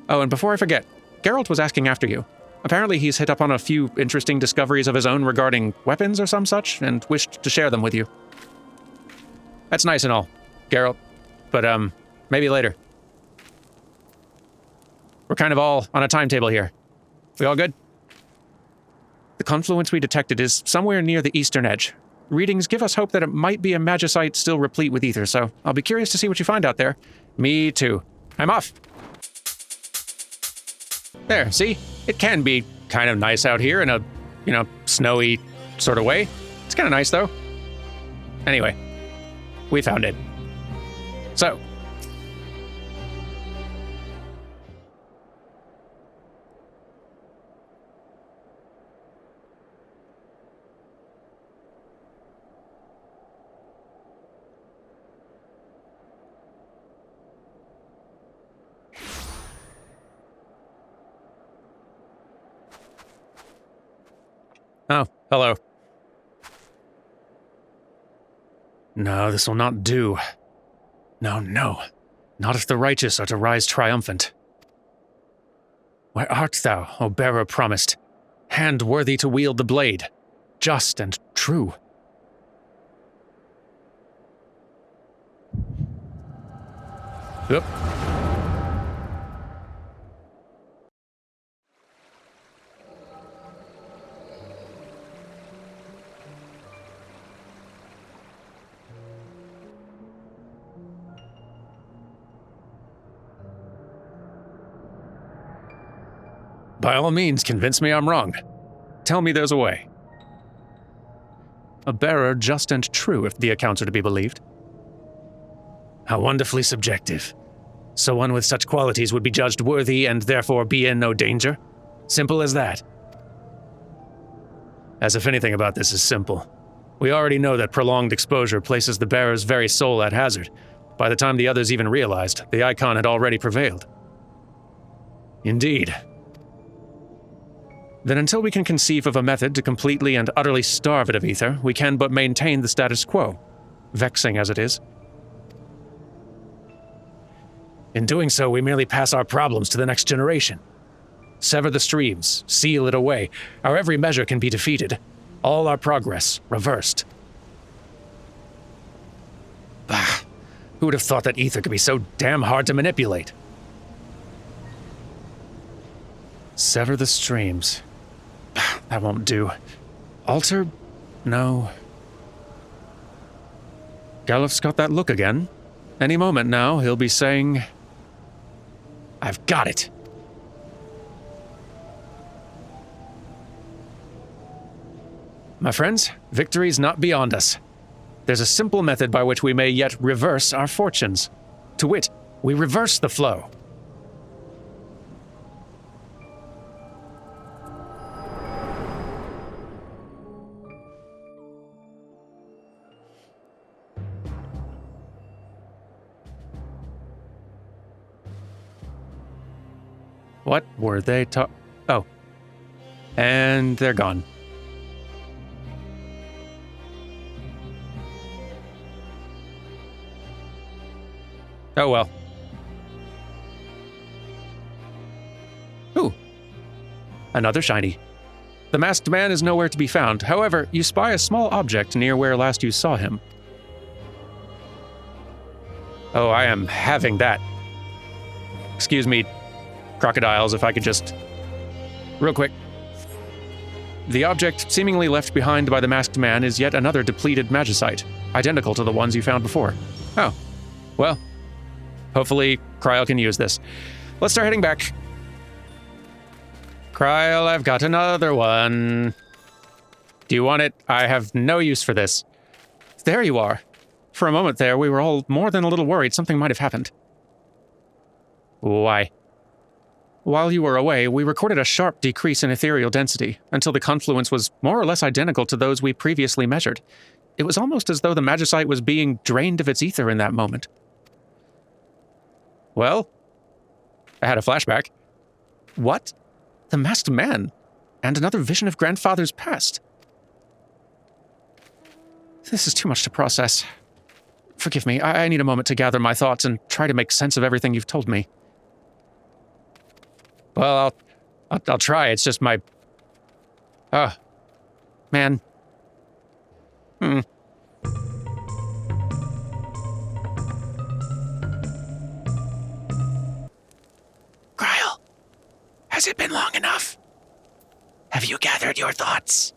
Oh, and before I forget, Geralt was asking after you. Apparently he's hit up on a few interesting discoveries of his own regarding weapons or some such, and wished to share them with you. That's nice and all, Geralt, but maybe later. We're kind of all on a timetable here. We all good? The confluence we detected is somewhere near the eastern edge. Readings give us hope that it might be a magicite still replete with ether, so I'll be curious to see what you find out there. Me too. I'm off. There, see? It can be kind of nice out here in a, snowy sort of way. It's kind of nice, though. Anyway, we found it. So. Oh, hello. No, this will not do. No, no. Not if the righteous are to rise triumphant. Where art thou, O bearer promised? Hand worthy to wield the blade, just and true. Oop. By all means, convince me I'm wrong. Tell me there's a way. A bearer just and true, if the accounts are to be believed. How wonderfully subjective. So one with such qualities would be judged worthy and therefore be in no danger? Simple as that. As if anything about this is simple. We already know that prolonged exposure places the bearer's very soul at hazard. By the time the others even realized, the icon had already prevailed. Indeed. Then until we can conceive of a method to completely and utterly starve it of ether, we can but maintain the status quo, vexing as it is. In doing so, we merely pass our problems to the next generation. Sever the streams, seal it away. Our every measure can be defeated. All our progress reversed. Bah! Who would have thought that ether could be so damn hard to manipulate? Sever the streams. That won't do. Alter? No. Galuf's got that look again. Any moment now, he'll be saying, I've got it! My friends, victory's not beyond us. There's a simple method by which we may yet reverse our fortunes. To wit, we reverse the flow. What were they Oh. And they're gone. Oh well. Ooh. Another shiny. The masked man is nowhere to be found. However, you spy a small object near where last you saw him. Oh, I am having that. Excuse me, crocodiles, if I could just... Real quick. The object seemingly left behind by the masked man is yet another depleted magicite, identical to the ones you found before. Oh. Well. Hopefully, Cryle can use this. Let's start heading back. Cryle, I've got another one. Do you want it? I have no use for this. There you are. For a moment there, we were all more than a little worried something might have happened. Why? While you were away, we recorded a sharp decrease in ethereal density, until the confluence was more or less identical to those we previously measured. It was almost as though the magicite was being drained of its ether in that moment. Well, I had a flashback. What? The masked man? And another vision of grandfather's past? This is too much to process. Forgive me, I need a moment to gather my thoughts and try to make sense of everything you've told me. Well, I'll try. It's just my... Oh. Man. Cryle, has it been long enough? Have you gathered your thoughts?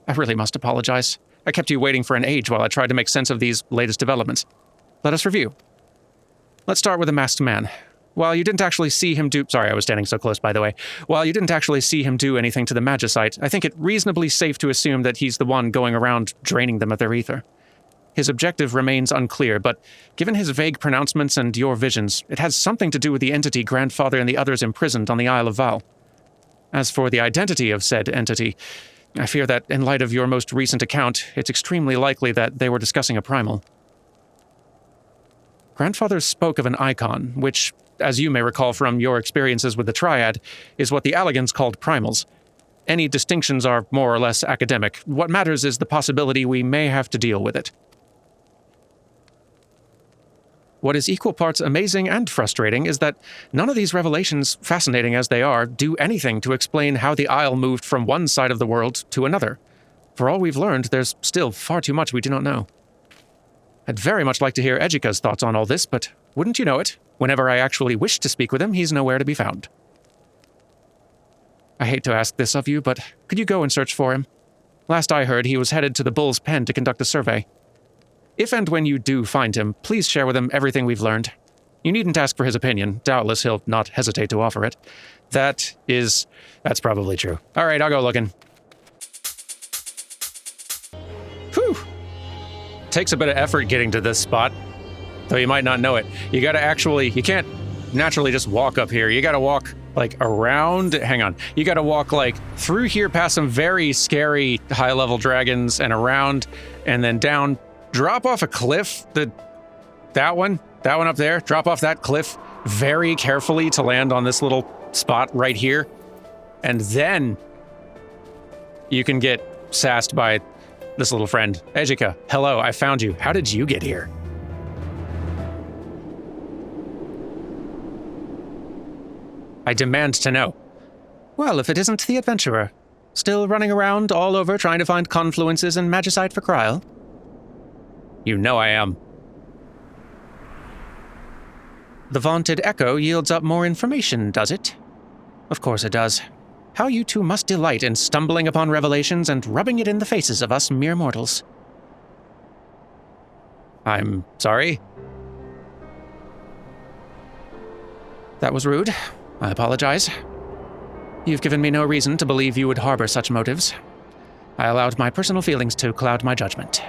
I really must apologize. I kept you waiting for an age while I tried to make sense of these latest developments. Let us review. Let's start with the masked man. While you didn't actually see him do... Sorry, I was standing so close, by the way. While you didn't actually see him do anything to the magicite, I think it reasonably safe to assume that he's the one going around draining them of their ether. His objective remains unclear, but given his vague pronouncements and your visions, it has something to do with the entity grandfather and the others imprisoned on the Isle of Val. As for the identity of said entity, I fear that, in light of your most recent account, it's extremely likely that they were discussing a primal. Grandfather spoke of an icon, which, as you may recall from your experiences with the Triad, is what the Allegans called primals. Any distinctions are more or less academic. What matters is the possibility we may have to deal with it. What is equal parts amazing and frustrating is that none of these revelations, fascinating as they are, do anything to explain how the Isle moved from one side of the world to another. For all we've learned, there's still far too much we do not know. I'd very much like to hear Ejika's thoughts on all this, but wouldn't you know it, whenever I actually wish to speak with him, he's nowhere to be found. I hate to ask this of you, but could you go and search for him? Last I heard, he was headed to the Bull's Pen to conduct a survey. If and when you do find him, please share with him everything we've learned. You needn't ask for his opinion. Doubtless he'll not hesitate to offer it. That's probably true. All right, I'll go looking. takes a bit of effort getting to this spot, though you might not know it. You can't naturally just walk up here. You gotta walk like around, hang on. You gotta walk like through here past some very scary high-level dragons and around and then down, drop off a cliff, that one up there, drop off that cliff very carefully to land on this little spot right here. And then you can get sassed by this little friend. Ejika, hello, I found you. How did you get here? I demand to know. Well, if it isn't the adventurer, still running around all over trying to find confluences and magicite for Kryl. You know I am. The vaunted echo yields up more information, does it? Of course it does. How you two must delight in stumbling upon revelations and rubbing it in the faces of us mere mortals. I'm sorry. That was rude. I apologize. You've given me no reason to believe you would harbor such motives. I allowed my personal feelings to cloud my judgment.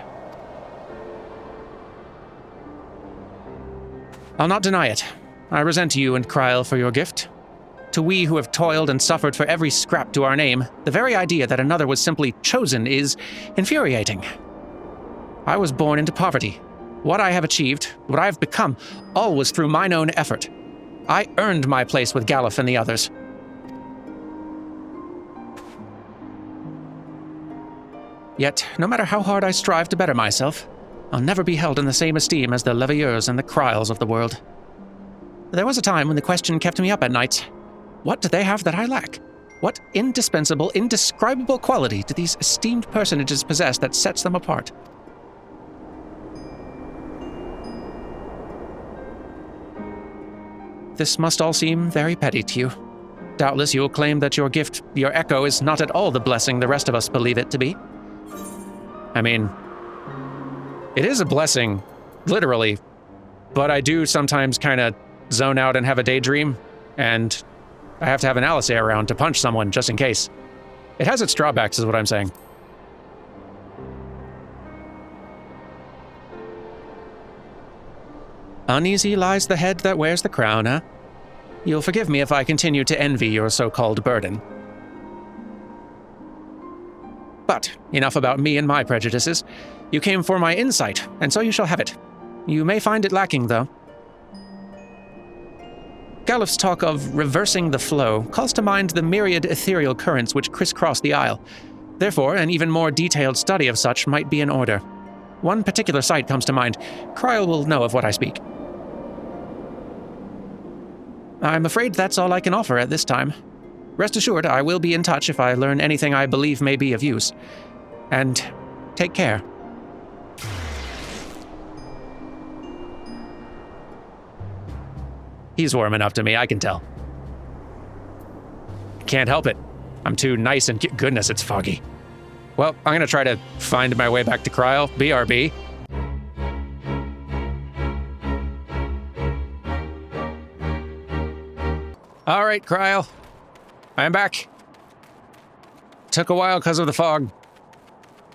I'll not deny it. I resent you and Kryl for your gift. To we who have toiled and suffered for every scrap to our name, the very idea that another was simply chosen is infuriating. I was born into poverty. What I have achieved, what I have become, all was through mine own effort. I earned my place with Galuf and the others. Yet, no matter how hard I strive to better myself, I'll never be held in the same esteem as the Levieurs and the Kryls of the world. There was a time when the question kept me up at night. What do they have that I lack? What indispensable, indescribable quality do these esteemed personages possess that sets them apart? This must all seem very petty to you. Doubtless you'll claim that your gift, your echo, is not at all the blessing the rest of us believe it to be. I mean, it is a blessing, literally, but I do sometimes kind of zone out and have a daydream, and I have to have an Alisei around to punch someone just in case. It has its drawbacks, is what I'm saying. Uneasy lies the head that wears the crown, huh? You'll forgive me if I continue to envy your so-called burden. But enough about me and my prejudices. You came for my insight, and so you shall have it. You may find it lacking, though. Galuf's talk of reversing the flow calls to mind the myriad ethereal currents which crisscross the Isle. Therefore, an even more detailed study of such might be in order. One particular site comes to mind. Kryl will know of what I speak. I'm afraid that's all I can offer at this time. Rest assured, I will be in touch if I learn anything I believe may be of use. And take care. He's warming up to me, I can tell. Can't help it. I'm too nice and goodness, it's foggy. Well, I'm gonna try to find my way back to Kryl. BRB. All right, Kryl. I am back. Took a while because of the fog.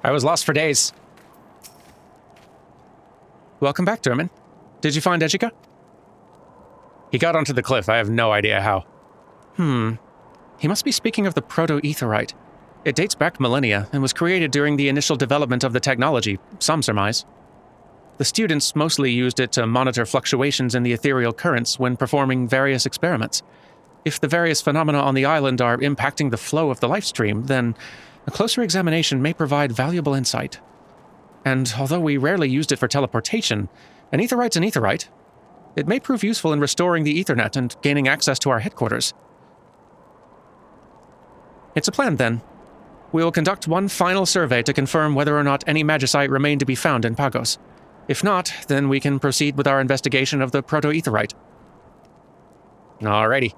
I was lost for days. Welcome back, Derman. Did you find Ejika? He got onto the cliff. I have no idea how. He must be speaking of the proto-aetherite. It dates back millennia and was created during the initial development of the technology, some surmise. The students mostly used it to monitor fluctuations in the ethereal currents when performing various experiments. If the various phenomena on the island are impacting the flow of the life stream, then a closer examination may provide valuable insight. And although we rarely used it for teleportation, an aetherite's an aetherite. It may prove useful in restoring the Ethernet and gaining access to our headquarters. It's a plan, then. We will conduct one final survey to confirm whether or not any magicite remain to be found in Pagos. If not, then we can proceed with our investigation of the proto-aetherite. Alrighty.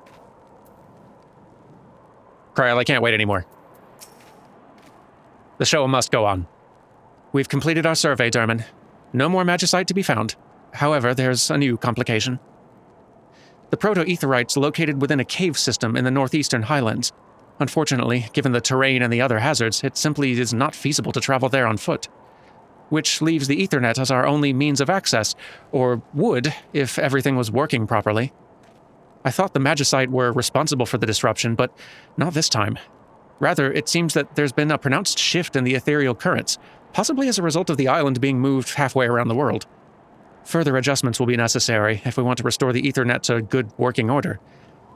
Kryl, I can't wait anymore. The show must go on. We've completed our survey, Derman. No more magicite to be found. However, there's a new complication. The proto-aetherite's located within a cave system in the northeastern highlands. Unfortunately, given the terrain and the other hazards, it simply is not feasible to travel there on foot. which leaves the Ethernet as our only means of access, or would if everything was working properly. I thought the Magicite were responsible for the disruption, but not this time. Rather, it seems that there's been a pronounced shift in the ethereal currents, possibly as a result of the island being moved halfway around the world. Further adjustments will be necessary if we want to restore the Ethernet to good working order.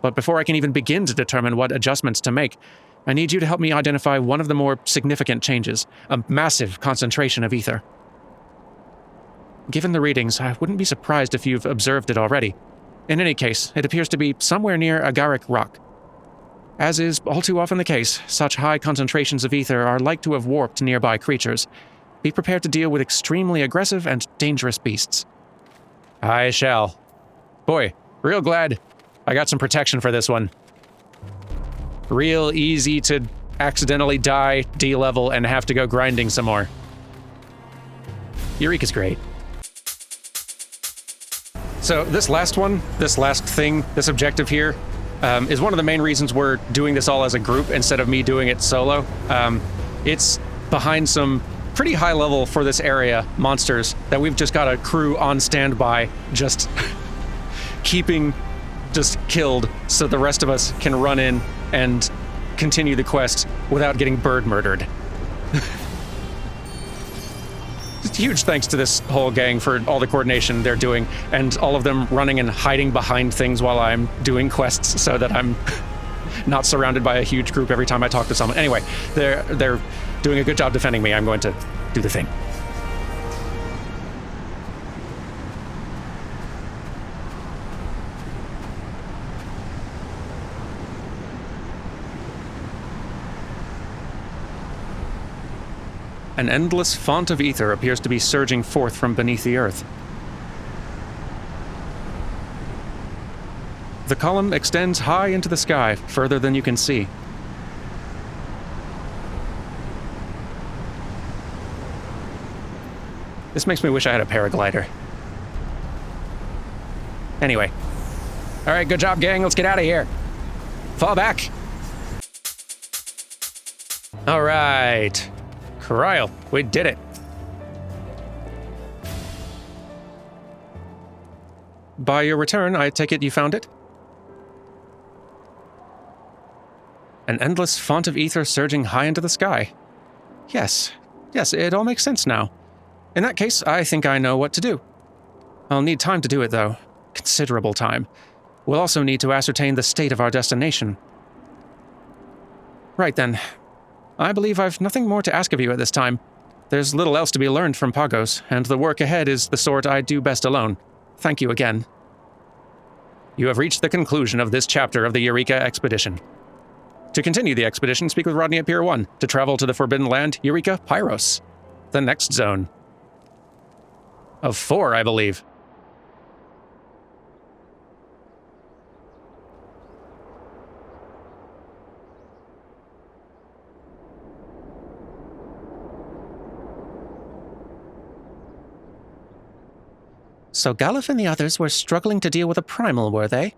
But before I can even begin to determine what adjustments to make, I need you to help me identify one of the more significant changes, a massive concentration of ether. Given the readings, I wouldn't be surprised if you've observed it already. In any case, it appears to be somewhere near Agaric Rock. As is all too often the case, such high concentrations of ether are like to have warped nearby creatures. Be prepared to deal with extremely aggressive and dangerous beasts. I shall. Boy, real glad I got some protection for this one. Real easy to accidentally die, D-level, and have to go grinding some more. Eureka's great. So this last one, this last thing, this objective here, is one of the main reasons we're doing this all as a group instead of me doing it solo. It's behind some pretty high level for this area monsters that we've just got a crew on standby just keeping just killed so the rest of us can run in and continue the quest without getting bird murdered. Just huge thanks to this whole gang for all the coordination they're doing, and all of them running and hiding behind things while I'm doing quests so that I'm not surrounded by a huge group every time I talk to someone. Anyway, they're doing a good job defending me. I'm going to do the thing. An endless font of ether appears to be surging forth from beneath the earth. The column extends high into the sky, further than you can see. This makes me wish I had a paraglider. Anyway. All right, good job, gang. Let's get out of here. Fall back. All right. Kyle, we did it. By your return, I take it you found it? An endless font of ether surging high into the sky. Yes, it all makes sense now. In that case, I think I know what to do. I'll need time to do it, though. Considerable time. We'll also need to ascertain the state of our destination. Right then. I believe I've nothing more to ask of you at this time. There's little else to be learned from Pagos, and the work ahead is the sort I do best alone. Thank you again. You have reached the conclusion of this chapter of the Eureka expedition. To continue the expedition, speak with Rodney at Pier 1. To travel to the Forbidden Land, Eureka Pyros. The next zone. Of 4, I believe. So Galif and the others were struggling to deal with a primal, were they?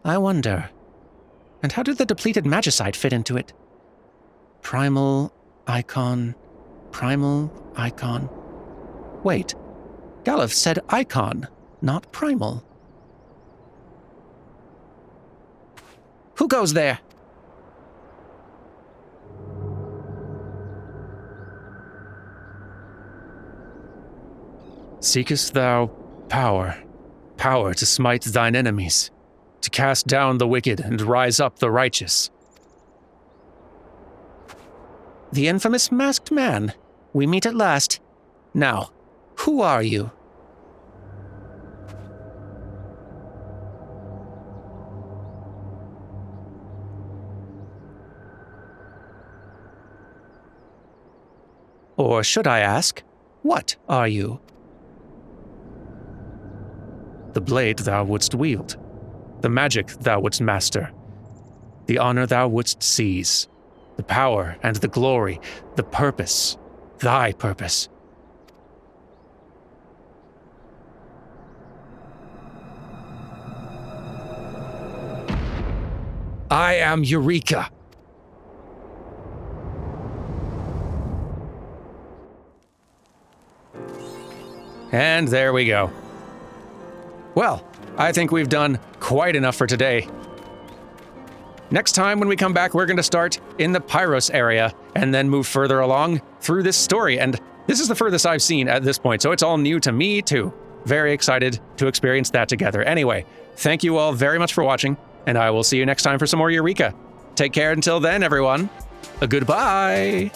I wonder. And how did the depleted Magicite fit into it? Primal icon. Wait. Galif said icon, not primal. Who goes there? Seekest thou power to smite thine enemies, to cast down the wicked and rise up the righteous? The infamous masked man. We meet at last. Now, who are you? Or should I ask, what are you? The blade thou wouldst wield, the magic thou wouldst master, the honor thou wouldst seize, the power and the glory, the purpose, thy purpose. I am Eureka. And there we go. Well, I think we've done quite enough for today. Next time when we come back, we're going to start in the Pyros area and then move further along through this story. And this is the furthest I've seen at this point, so it's all new to me too. Very excited to experience that together. Anyway, thank you all very much for watching, and I will see you next time for some more Eureka. Take care until then, everyone. Goodbye.